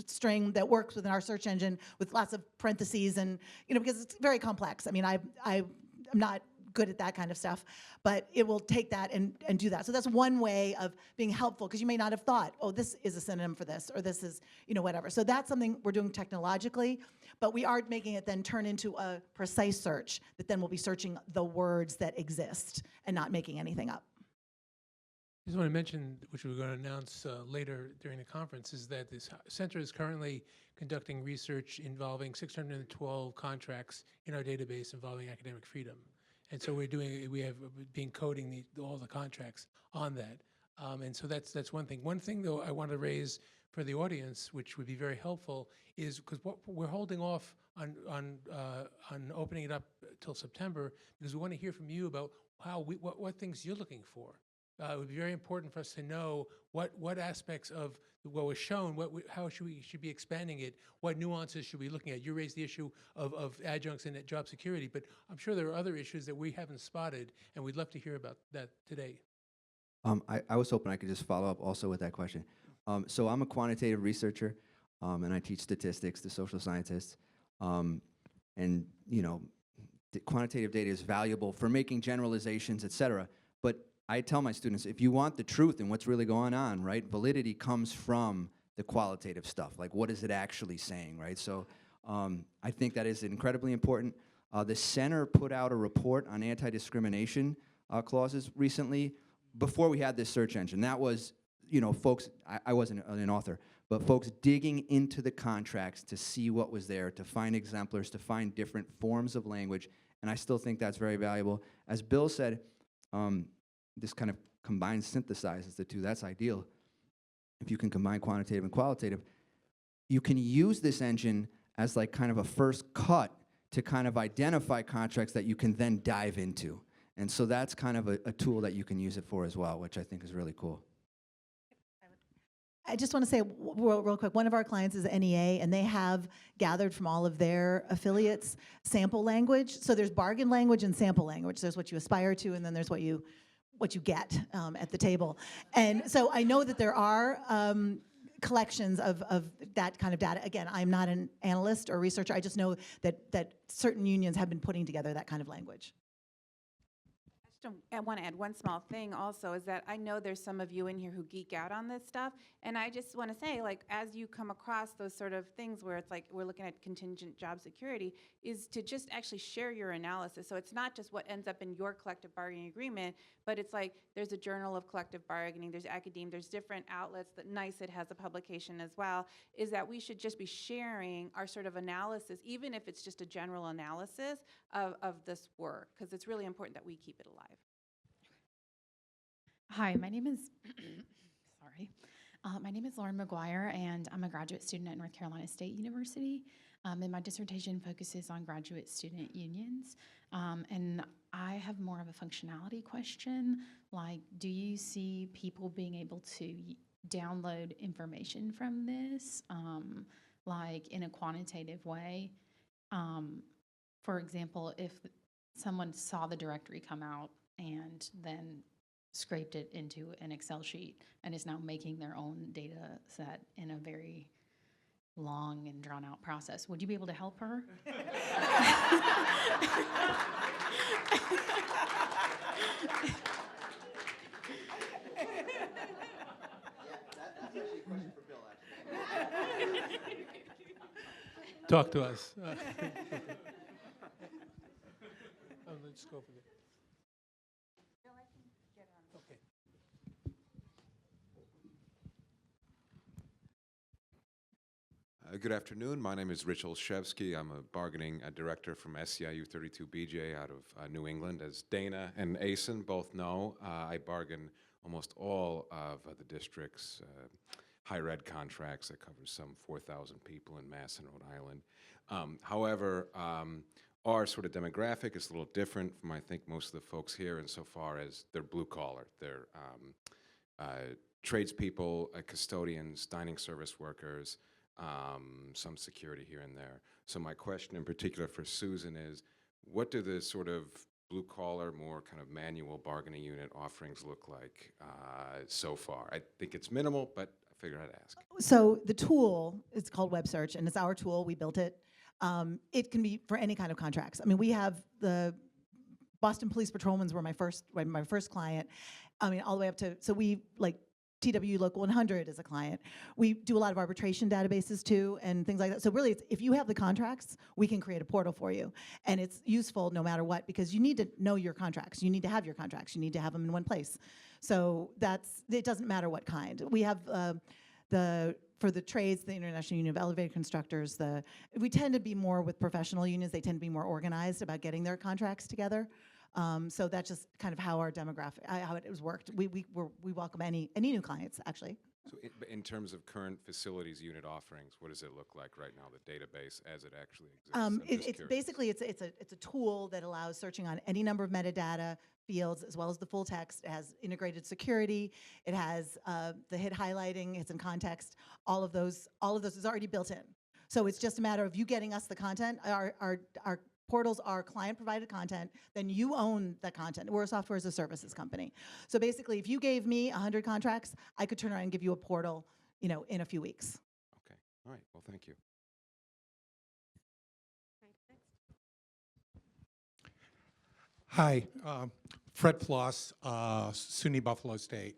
string that works within our search engine with lots of parentheses, and, you know, because it's very complex. I mean, I'm not good at that kind of stuff, but it will take that and do that. So that's one way of being helpful, because you may not have thought, oh, this is a synonym for this, or this is, you know, whatever. So that's something we're doing technologically, but we are making it then turn into a precise search that then will be searching the words that exist and not making anything up. I just want to mention, which we're going to announce later during the conference, is that this center is currently conducting research involving 612 contracts in our database involving academic freedom. And so we have been coding all the contracts on that. And so that's one thing. One thing, though, I want to raise for the audience, which would be very helpful, is because we're holding off on opening it up till September, because we want to hear from you about what things you're looking for. It would be very important for us to know what aspects of what was shown, how should be expanding it, what nuances should we be looking at. You raised the issue of adjuncts and job security, but I'm sure there are other issues that we haven't spotted, and we'd love to hear about that today. I was hoping I could just follow up also with that question. So I'm a quantitative researcher, and I teach statistics to social scientists. And, you know, quantitative data is valuable for making generalizations, et cetera. But I tell my students, if you want the truth and what's really going on, right, validity comes from the qualitative stuff. Like, what is it actually saying, right? So I think that is incredibly important. The center put out a report on anti-discrimination clauses recently before we had this search engine. That was, you know, folks, I wasn't an author, but folks digging into the contracts to see what was there, to find exemplars, to find different forms of language, and I still think that's very valuable. As Bill said, this kind of combines, synthesizes the two. That's ideal. If you can combine quantitative and qualitative, you can use this engine as like kind of a first cut to kind of identify contracts that you can then dive into. And so that's kind of a tool that you can use it for as well, which I think is really cool. I just want to say real quick, one of our clients is NEA, and they have gathered from all of their affiliates sample language. So there's bargain language and sample language. There's what you aspire to, and then there's what you get at the table. And so I know that there are collections of that kind of data. Again, I'm not an analyst or researcher. I just know that certain unions have been putting together that kind of language. I want to add one small thing also, is that I know there's some of you in here who geek out on this stuff, and I just want to say, like, as you come across those sort of things where it's like we're looking at contingent job security, is to just actually share your analysis. So it's not just what ends up in your collective bargaining agreement, but it's like there's a Journal of Collective Bargaining, there's academia, there's different outlets, that NICET has a publication as well, is that we should just be sharing our sort of analysis, even if it's just a general analysis of this work, because it's really important that we keep it alive. Hi, my name is, sorry. My name is Lauren McGuire, and I'm a graduate student at North Carolina State University. And my dissertation focuses on graduate student unions. And I have more of a functionality question. Like, do you see people being able to download information from this, like in a quantitative way? For example, if someone saw the directory come out and then scraped it into an Excel sheet and is now making their own data set in a very long and drawn out process, would you be able to help her? Talk to us. Let's go for it. Okay. Good afternoon. My name is Rich Olszewski. I'm a bargaining director from SEIU 32BJ out of New England. As Dana and Asen both know, I bargain almost all of the district's higher ed contracts that covers some 4,000 people in Mass and Rhode Island. However, our sort of demographic is a little different from, I think, most of the folks here insofar as they're blue collar. They're tradespeople, custodians, dining service workers, some security here and there. So my question in particular for Susan is, what do the sort of blue collar, more kind of manual bargaining unit offerings look like so far? I think it's minimal, but I figured I'd ask. So the tool is called Web Search, and it's our tool. We built it. It can be for any kind of contracts. I mean, we have the Boston Police Patrolmen's were my first client. I mean, all the way up to, so we like TW Local 100 is a client. We do a lot of arbitration databases too and things like that. So really, if you have the contracts, we can create a portal for you. And it's useful no matter what, because you need to know your contracts. You need to have your contracts. You need to have them in one place. So it doesn't matter what kind. We have for the trades, the International Union of Elevator Constructors, we tend to be more with professional unions. They tend to be more organized about getting their contracts together. So that's just kind of how our demographic, how it was worked. We welcome any new clients, actually. So in terms of current facilities unit offerings, what does it look like right now, the database as it actually exists? I'm just It's curious. basically, it's a tool that allows searching on any number of metadata fields as well as the full text. It has integrated security. It has the hit highlighting. It's in context. All of those is already built in. So it's just a matter of you getting us the content. Our portals are client-provided content, then you own the content. We're a software as a services company. So basically, if you gave me 100 contracts, I could turn around and give you a portal, in a few weeks. Okay, all right, well, thank you. Hi, Fred Floss, SUNY Buffalo State.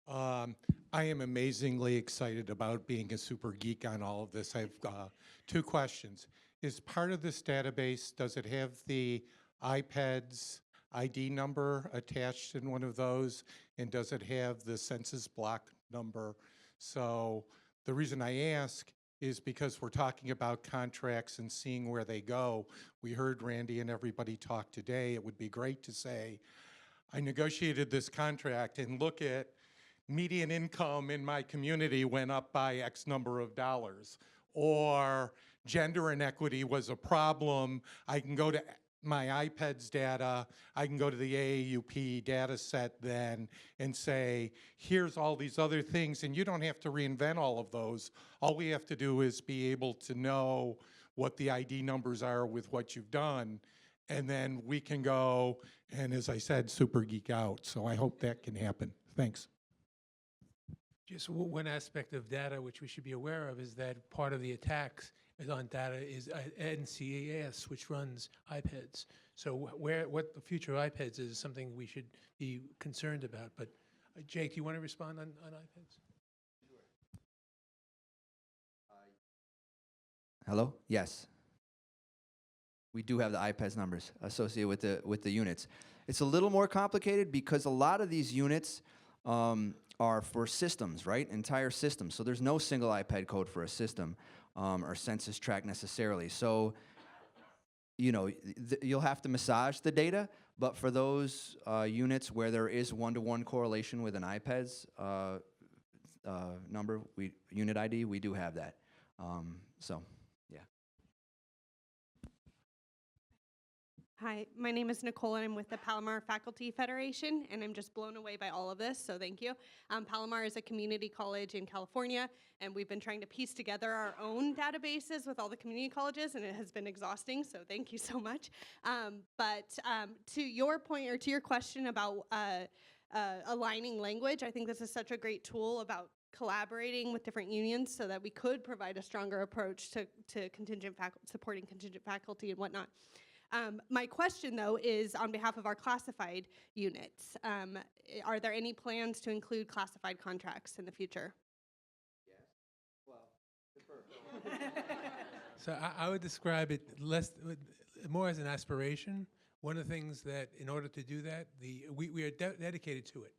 I am amazingly excited about being a super geek on all of this. I have two questions. Is part of this database, does it have the iPad's ID number attached in one of those? And does it have the census block number? So the reason I ask is because we're talking about contracts and seeing where they go. We heard Randy and everybody talk today. It would be great to say, I negotiated this contract and look at median income in my community went up by X number of dollars. Or gender inequity was a problem. I can go to my iPad's data, I can go to the AAUP data set then and say, here's all these other things, and you don't have to reinvent all of those. All we have to do is be able to know what the ID numbers are with what you've done, and then we can go and, as I said, super geek out. So I hope that can happen. Thanks. Just one aspect of data which we should be aware of is that part of the attacks is on data is NCAS, which runs iPads. So what the future of iPads is something we should be concerned about. But Jake, do you want to respond on iPads? Hello? Yes. We do have the iPads numbers associated with the units. It's a little more complicated because a lot of these units are for systems, right? Entire systems. So there's no single iPad code for a system or census tract necessarily. So, you know, you'll have to massage the data, but for those units where there is one-to-one correlation with an iPad's number, unit ID, we do have that. So, yeah. Hi, my name is Nicole, and I'm with the Palomar Faculty Federation, and I'm just blown away by all of this, so thank you. Palomar is a community college in California, and we've been trying to piece together our own databases with all the community colleges, and it has been exhausting, so thank you so much. But to your point, or to your question about aligning language, I think this is such a great tool about collaborating with different unions so that we could provide a stronger approach to supporting contingent faculty and whatnot. My question, though, is on behalf of our classified units. Are there any plans to include classified contracts in the future? So I would describe it more as an aspiration. One of the things that, in order to do that, we are dedicated to it.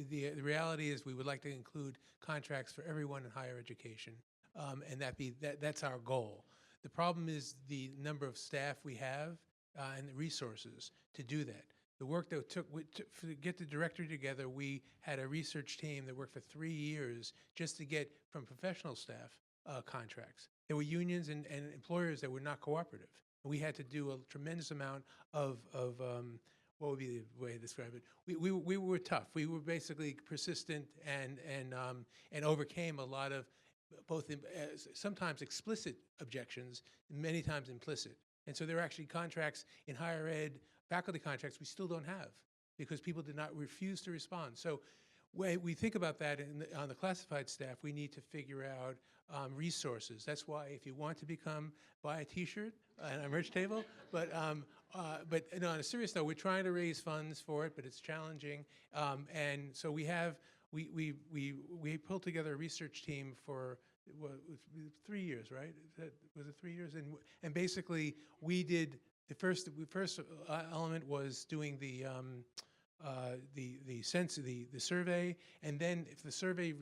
The reality is we would like to include contracts for everyone in higher education, and that's our goal. The problem is the number of staff we have and the resources to do that. The work that to get the directory together, we had a research team that worked for 3 years just to get from professional staff contracts. There were unions and employers that were not cooperative. We had to do a tremendous amount of what would be the way to describe it? We were tough. We were basically persistent and overcame a lot of both sometimes explicit objections, many times implicit. And so there are actually contracts in higher ed, faculty contracts we still don't have because people did not refuse to respond. So when we think about that on the classified staff, we need to figure out resources. That's why if you want to buy a T-shirt and a merch table, but on a serious note, we're trying to raise funds for it, but it's challenging. And so we pulled together a research team for 3 years, right? Was it 3 years? And basically, we did the first element was doing the survey, and then if the survey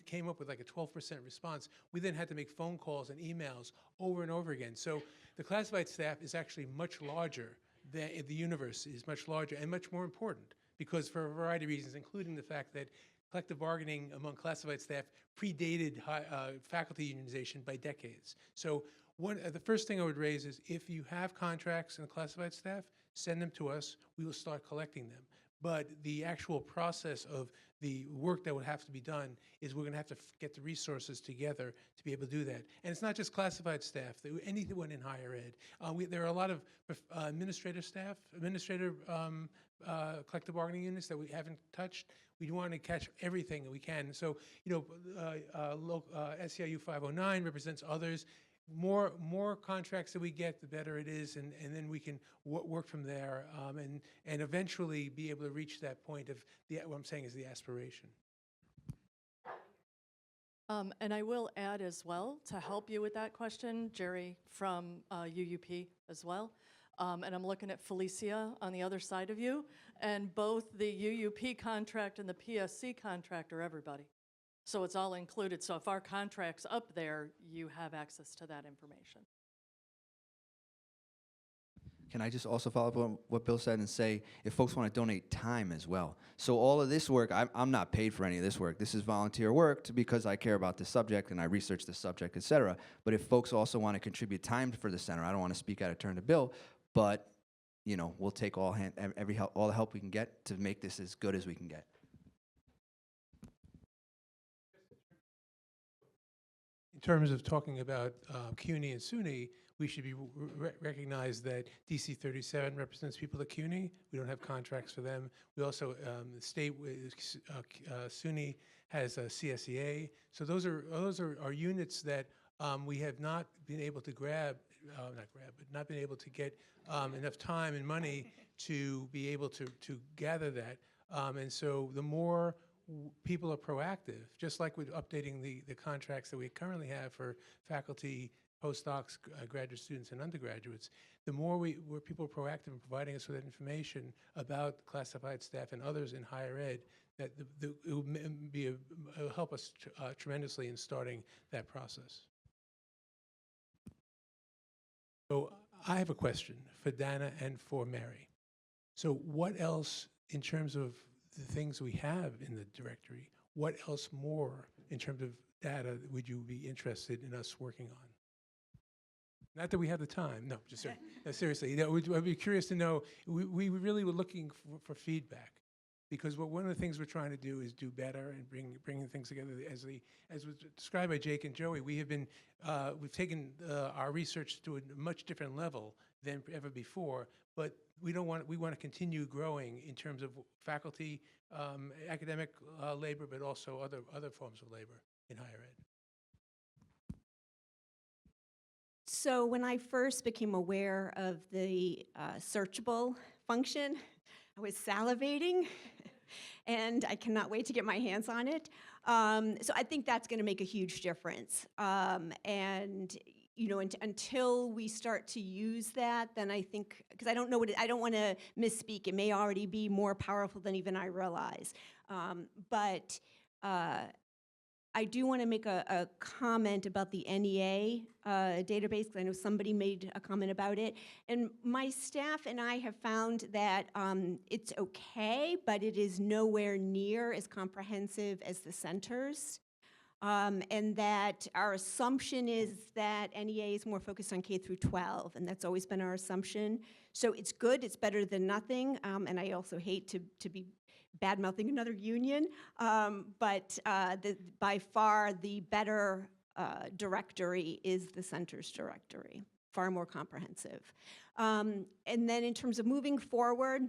came up with like a 12% response, we then had to make phone calls and emails over and over again. So the classified staff is actually much larger. The universe is much larger and much more important because for a variety of reasons, including the fact that collective bargaining among classified staff predated faculty unionization by decades. So the first thing I would raise is if you have contracts in the classified staff, send them to us. We will start collecting them. But the actual process of the work that would have to be done is we're going to have to get the resources together to be able to do that. And it's not just classified staff, anyone in higher ed. There are a lot of administrative staff, collective bargaining units that we haven't touched. We want to catch everything that we can. So, SEIU 509 represents others. More contracts that we get, the better it is, and then we can work from there, and eventually be able to reach that point of what I'm saying is the aspiration. And I will add as well, to help you with that question, Jerry from UUP as well. And I'm looking at Felicia on the other side of you, and both the UUP contract and the PSC contract are everybody. So it's all included. So if our contract's up there, you have access to that information. Can I just also follow up on what Bill said and say, if folks want to donate time as well. So all of this work, I'm not paid for any of this work. This is volunteer work because I care about this subject and I research this subject, et cetera. But if folks also want to contribute time for the center, I don't want to speak out of turn to Bill, but we'll take all the help we can get to make this as good as we can get. In terms of talking about CUNY and SUNY, we should be recognize that DC 37 represents people at CUNY. We don't have contracts for them. We also, the state, SUNY has a CSEA. So those are units that we have not been able to not been able to get enough time and money to be able to gather that. And so the more people are proactive, just like with updating the contracts that we currently have for faculty, postdocs, graduate students, and undergraduates, the more where people are proactive in providing us with that information about classified staff and others in higher ed, that it will it'll help us tremendously in starting that process. So I have a question for Dana and for Mary. So what else, in terms of the things we have in the directory, what else more in terms of data would you be interested in us working on? Not that we have the time, no, just seriously. I'd be curious to know, we really were looking for feedback, because one of the things we're trying to do is do better and bringing things together. As was described by Jake and Joey, we've taken our research to a much different level than ever before, but we want to continue growing in terms of faculty, academic labor, but also other forms of labor in higher ed. So when I first became aware of the searchable function, I was salivating, and I cannot wait to get my hands on it. So I think that's going to make a huge difference. And until we start to use that, then I think, because I don't know I don't want to misspeak. It may already be more powerful than even I realize. But I do want to make a comment about the NEA database, because I know somebody made a comment about it. And my staff and I have found that it's okay, but it is nowhere near as comprehensive as the centers. And that our assumption is that NEA is more focused on K through 12, and that's always been our assumption. So it's good, it's better than nothing, and I also hate to be bad-mouthing another union, but by far the better directory is the center's directory, far more comprehensive. And then in terms of moving forward,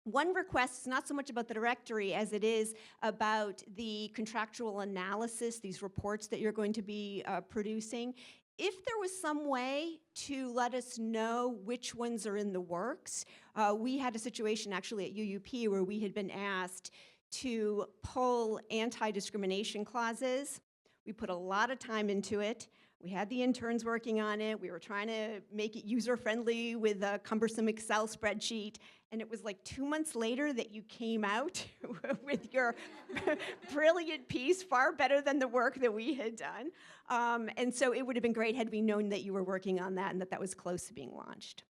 one request is not so much about the directory as it is about the contractual analysis, these reports that you're going to be producing. If there was some way to let us know which ones are in the works, we had a situation actually at UUP where we had been asked to pull anti-discrimination clauses. We put a lot of time into it. We had the interns working on it. We were trying to make it user-friendly with a cumbersome Excel spreadsheet. And it was like 2 months later that you came out with your brilliant piece, far better than the work that we had done. And so it would have been great had we known that you were working on that and that was close to being launched.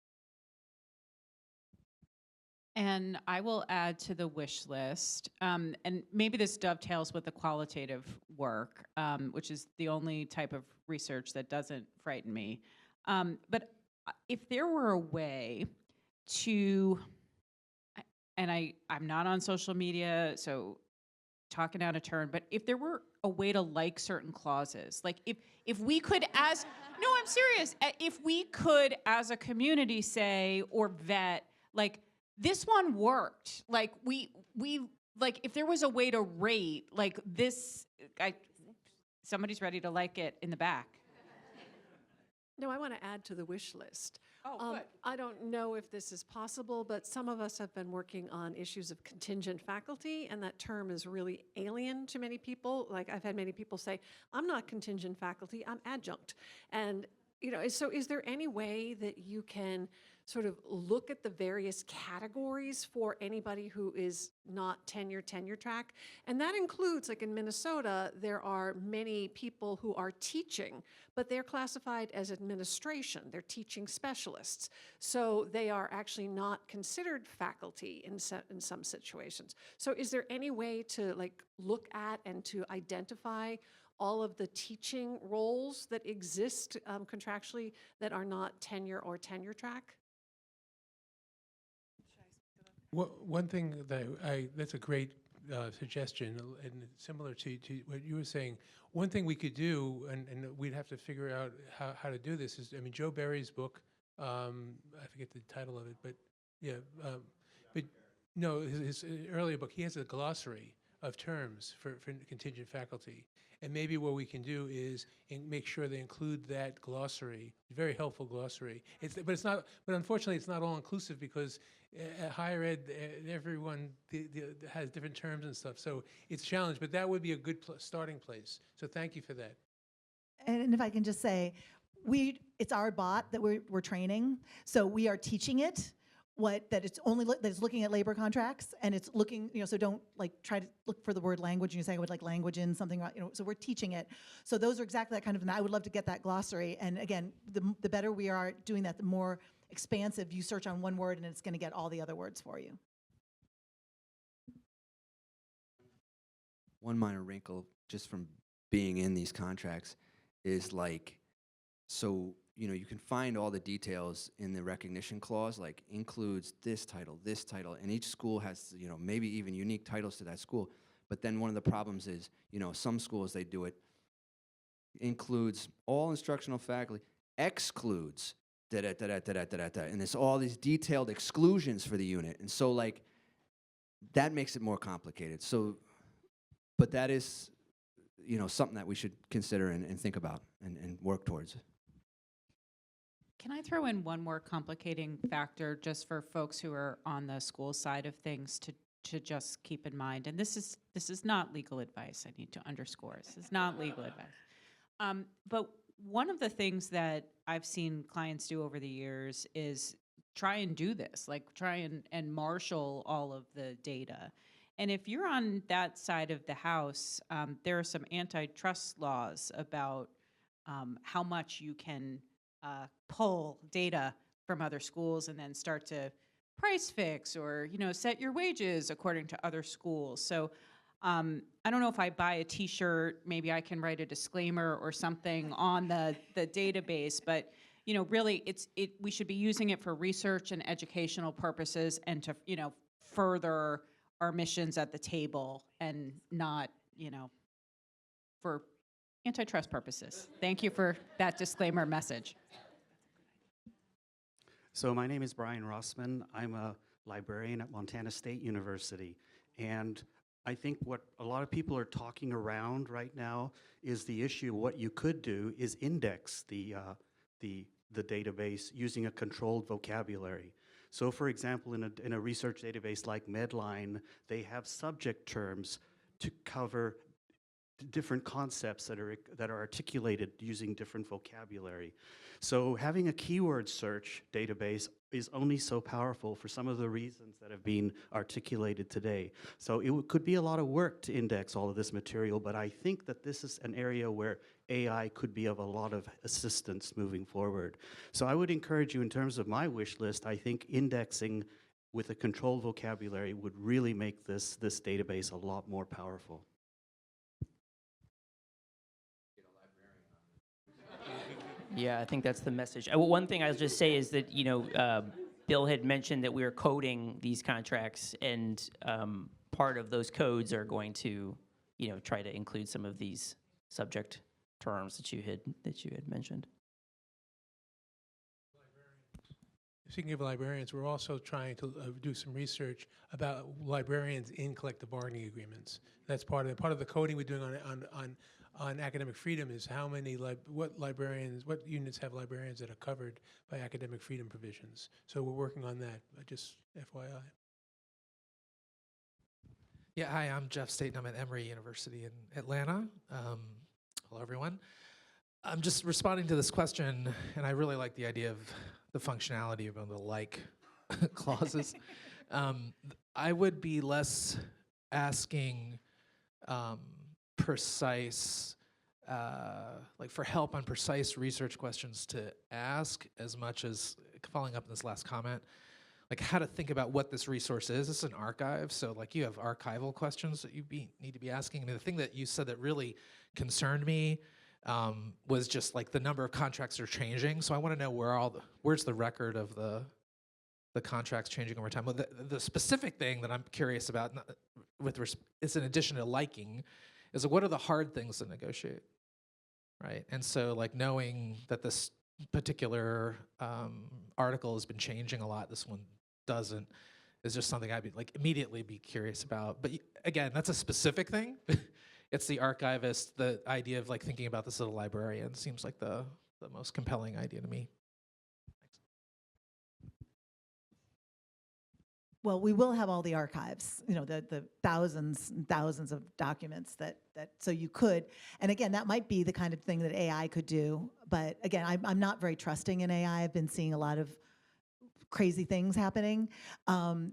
And I will add to the wish list, and maybe this dovetails with the qualitative work, which is the only type of research that doesn't frighten me. But if there were a way to, and I'm not on social media, so talking out of turn, but if there were a way to like certain clauses, like if we could no, I'm serious, if we could as a community say, or vet, like, this one worked. Like we like if there was a way to rate like this, somebody's ready to like it in the back. No, I want to add to the wish list. Oh, good. I don't know if this is possible, but some of us have been working on issues of contingent faculty, and that term is really alien to many people. Like I've had many people say, I'm not contingent faculty, I'm adjunct. And so is there any way that you can sort of look at the various categories for anybody who is not tenure track? And that includes, like in Minnesota, there are many people who are teaching, but they're classified as administration. They're teaching specialists. So they are actually not considered faculty in some situations. So is there any way to like look at and to identify all of the teaching roles that exist contractually that are not tenure or tenure track? One thing that's a great suggestion, and similar to what you were saying. One thing we could do, and we'd have to figure out how to do this, is, I mean, Joe Berry's book, I forget the title of it, but yeah, but no, his earlier book, he has a glossary of terms for contingent faculty. And maybe what we can do is make sure they include that glossary, very helpful glossary. But unfortunately, it's not all inclusive because at higher ed, everyone has different terms and stuff. So it's a challenge, but that would be a good starting place. So thank you for that. And if I can just say, it's our bot that we're training, so we are teaching it that it's only that it's looking at labor contracts, and it's looking, so don't like try to look for the word language and you say I would like language in something, so we're teaching it. So those are exactly that kind of, and I would love to get that glossary. And again, the better we are doing that, the more expansive. You search on one word and it's going to get all the other words for you. One minor wrinkle just from being in these contracts is like, so, you can find all the details in the recognition clause, like includes this title, and each school has, maybe even unique titles to that school. But then one of the problems is, some schools, they do it, includes all instructional faculty, excludes da-da-da-da-da-da-da-da, and there's all these detailed exclusions for the unit. And so, like, that makes it more complicated. So, but that is, something that we should consider and think about and work towards. Can I throw in one more complicating factor just for folks who are on the school side of things to just keep in mind? And this is not legal advice. I need to underscore this is not legal advice. But one of the things that I've seen clients do over the years is try and do this, like try and marshal all of the data. And if you're on that side of the house, there are some antitrust laws about how much you can pull data from other schools and then start to price fix or set your wages according to other schools. So I don't know if I buy a T-shirt, maybe I can write a disclaimer or something on the database, but really we should be using it for research and educational purposes and to further our missions at the table and not for antitrust purposes. Thank you for that disclaimer message. So my name is Brian Rossman. I'm a librarian at Montana State University. And I think what a lot of people are talking around right now is the issue. What you could do is index the database using a controlled vocabulary. So for example, in a research database like Medline, they have subject terms to cover different concepts that are articulated using different vocabulary. So having a keyword search database is only so powerful for some of the reasons that have been articulated today. So it could be a lot of work to index all of this material, but I think that this is an area where AI could be of a lot of assistance moving forward. So I would encourage you, in terms of my wish list, I think indexing with a controlled vocabulary would really make this database a lot more powerful. Yeah, I think that's the message. One thing I'll just say is that, Bill had mentioned that we are coding these contracts, and part of those codes are going to, try to include some of these subject terms that you had mentioned. Speaking of librarians, we're also trying to do some research about librarians in collective bargaining agreements. That's part of the coding we're doing on academic freedom is how many what units have librarians that are covered by academic freedom provisions. So we're working on that. Just FYI. Yeah, hi, I'm Jeff Staten. I'm at Emory University in Atlanta. Hello, everyone. I'm just responding to this question, and I really like the idea of the functionality of the like clauses. I would be less asking precise, like for help on precise research questions to ask, as much as following up on this last comment, like how to think about what this resource is. This is an archive, so like you have archival questions that you need to be asking. I mean, the thing that you said that really concerned me was just like the number of contracts are changing. So I want to know where's the record of the the contracts changing over time. Well, the specific thing that I'm curious about, it's in addition to liking, is what are the hard things to negotiate, right? And so like knowing that this particular article has been changing a lot, this one doesn't, is just something I'd be like immediately be curious about. But again, that's a specific thing. It's the archivist, the idea of like thinking about this as a librarian seems like the most compelling idea to me. Well, we will have all the archives, you know, the thousands and thousands of documents that so you could, and again, that might be the kind of thing that AI could do. But again, I'm not very trusting in AI. I've been seeing a lot of crazy things happening.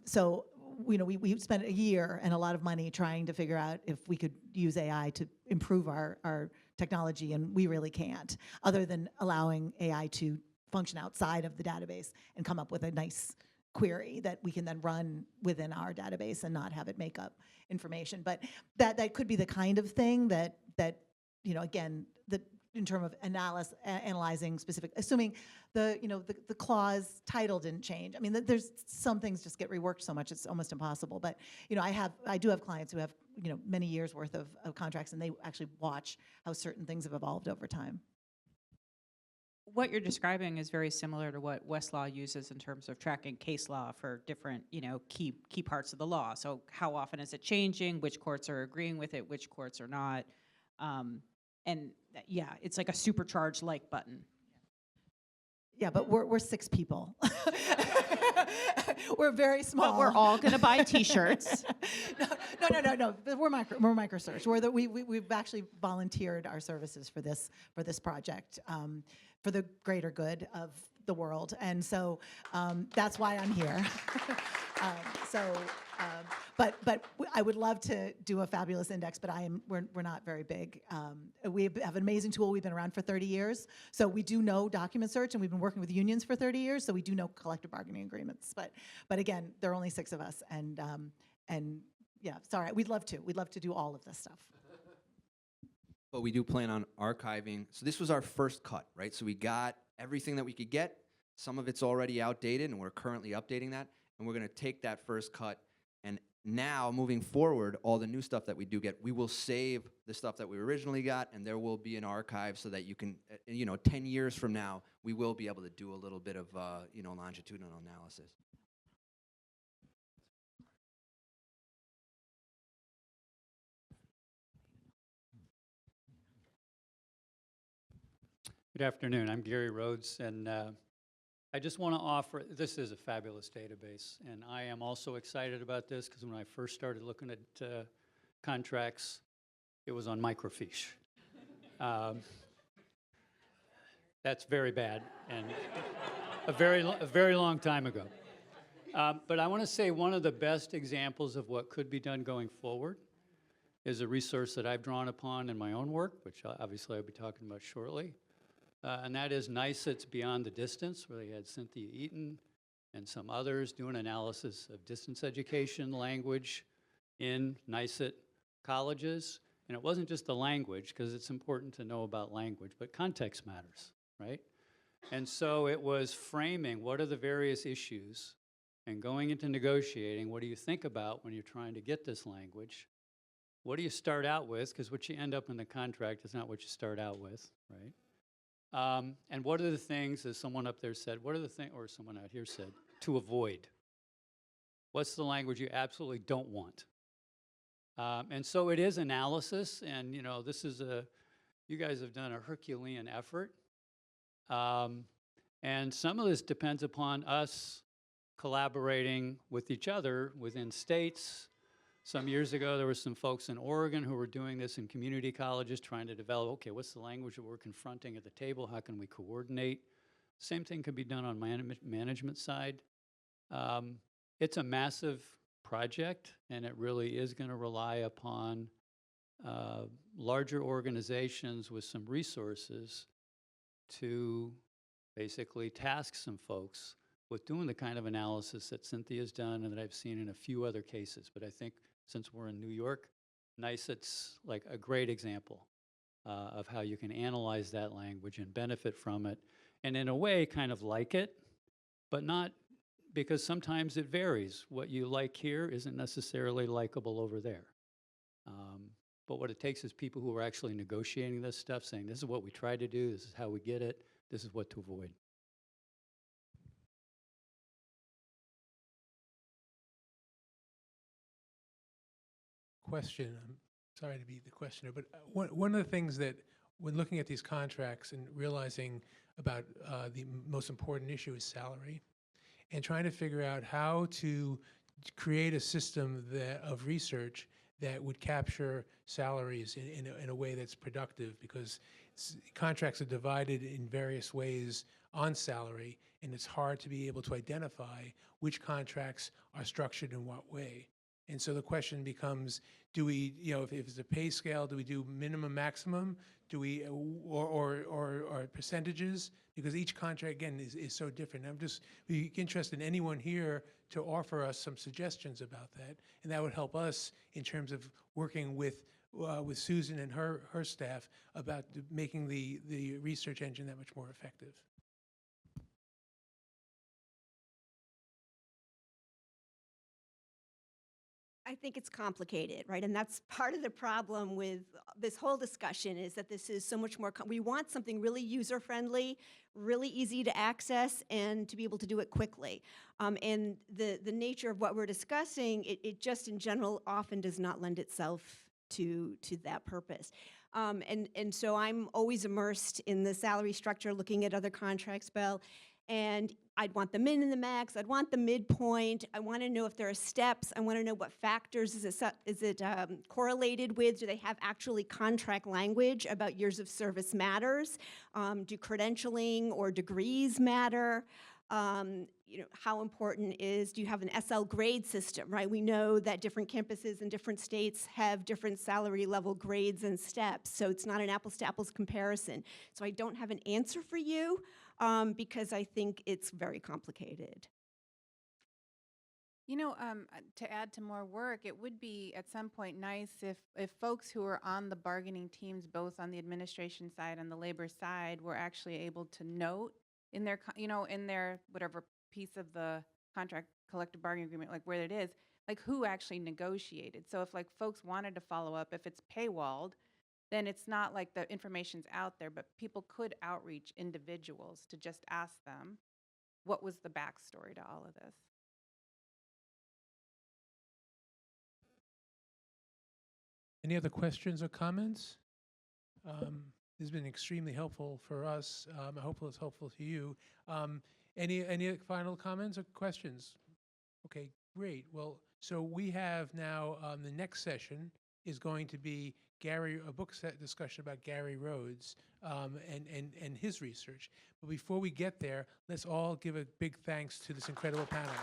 So, you know, we spent a year and a lot of money trying to figure out if we could use AI to improve our technology, and we really can't, other than allowing AI to function outside of the database and come up with a nice query that we can then run within our database and not have it make up information. But that could be the kind of thing that you know, again, in terms of analyzing specific, assuming the clause title didn't change. I mean, there's some things just get reworked so much it's almost impossible. But you know, I do have clients who have, you know, many years worth of contracts, and they actually watch how certain things have evolved over time. What you're describing is very similar to what Westlaw uses in terms of tracking case law for different, you know, key parts of the law. So how often is it changing? Which courts are agreeing with it? Which courts are not? And yeah, it's like a supercharged like button. Yeah, but we're 6 people. We're very small. But we're all going to buy T-shirts. No. We're MicroSearch. We've actually volunteered our services for this project for the greater good of the world, and so that's why I'm here. But I would love to do a fabulous index, but we're not very big. We have an amazing tool. We've been around for 30 years, so we do know document search, and we've been working with unions for 30 years, so we do know collective bargaining agreements. But again, there are only 6 of us, and yeah, sorry, we'd love to do all of this stuff. But we do plan on archiving. So this was our first cut, right? So we got everything that we could get. Some of it's already outdated, and we're currently updating that. And we're going to take that first cut, and now moving forward, all the new stuff that we do get, we will save the stuff that we originally got, and there will be an archive so that you can, 10 years from now, we will be able to do a little bit of, longitudinal analysis. Good afternoon. I'm Gary Rhodes, and I just want to offer, this is a fabulous database, and I am also excited about this because when I first started looking at contracts, it was on microfiche. That's very bad, and a very long time ago. But I want to say one of the best examples of what could be done going forward is a resource that I've drawn upon in my own work, which obviously I'll be talking about shortly. And that is NYSET's Beyond the Distance, where they had Cynthia Eaton and some others doing analysis of distance education language in NYSET colleges. And it wasn't just the language, because it's important to know about language, but context matters, right? And so it was framing what are the various issues, and going into negotiating, what do you think about when you're trying to get this language? What do you start out with? Because what you end up in the contract is not what you start out with, right? And what are the things, as someone up there said, what are the things, or someone out here said, to avoid? What's the language you absolutely don't want? And so it is analysis, and this is you guys have done a Herculean effort. And some of this depends upon us collaborating with each other within states. Some years ago, there were some folks in Oregon who were doing this in community colleges, trying to develop, okay, what's the language that we're confronting at the table? How can we coordinate? Same thing can be done on management side. It's a massive project, and it really is going to rely upon larger organizations with some resources to basically task some folks with doing the kind of analysis that Cynthia's done and that I've seen in a few other cases. But I think since we're in New York, NYSET's like a great example of how you can analyze that language and benefit from it, and in a way kind of like it, but not because sometimes it varies. What you like here isn't necessarily likable over there. But what it takes is people who are actually negotiating this stuff, saying, this is what we try to do, this is how we get it, this is what to avoid. Question. I'm sorry to be the questioner, but one of the things that, when looking at these contracts and realizing about the most important issue is salary, and trying to figure out how to create a system of research that would capture salaries in a way that's productive, because contracts are divided in various ways on salary, and it's hard to be able to identify which contracts are structured in what way. And so the question becomes, do we, if it's a pay scale, do we do minimum, maximum? Do we, or percentages? Because each contract, again, is so different. I'm just be interested in anyone here to offer us some suggestions about that. And that would help us in terms of working with Susan and her staff about making the research engine that much more effective. I think it's complicated, right? And that's part of the problem with this whole discussion, is that this is so much more, we want something really user-friendly, really easy to access, and to be able to do it quickly. And the nature of what we're discussing, it just in general often does not lend itself to that purpose. And so I'm always immersed in the salary structure, looking at other contracts, Bill, and I'd want the min and the max, I'd want the midpoint, I want to know if there are steps, I want to know what factors is it correlated with, do they have actually contract language about years of service matters, do credentialing or degrees matter, how important is, do you have an SL grade system, right? We know that different campuses in different states have different salary level grades and steps, so it's not an apples to apples comparison. So I don't have an answer for you, because I think it's very complicated. To add to more work, it would be at some point nice if folks who are on the bargaining teams, both on the administration side and the labor side, were actually able to note in their, in their whatever piece of the contract, collective bargaining agreement, like where it is, like who actually negotiated. So if like folks wanted to follow up, if it's paywalled, then it's not like the information's out there, but people could outreach individuals to just ask them, what was the backstory to all of this? Any other questions or comments? This has been extremely helpful for us. I hope it's helpful to you. Any final comments or questions? Okay, great. Well, so we have now the next session is going to be a book discussion about Gary Rhodes and his research. But before we get there, let's all give a big thanks to this incredible panel.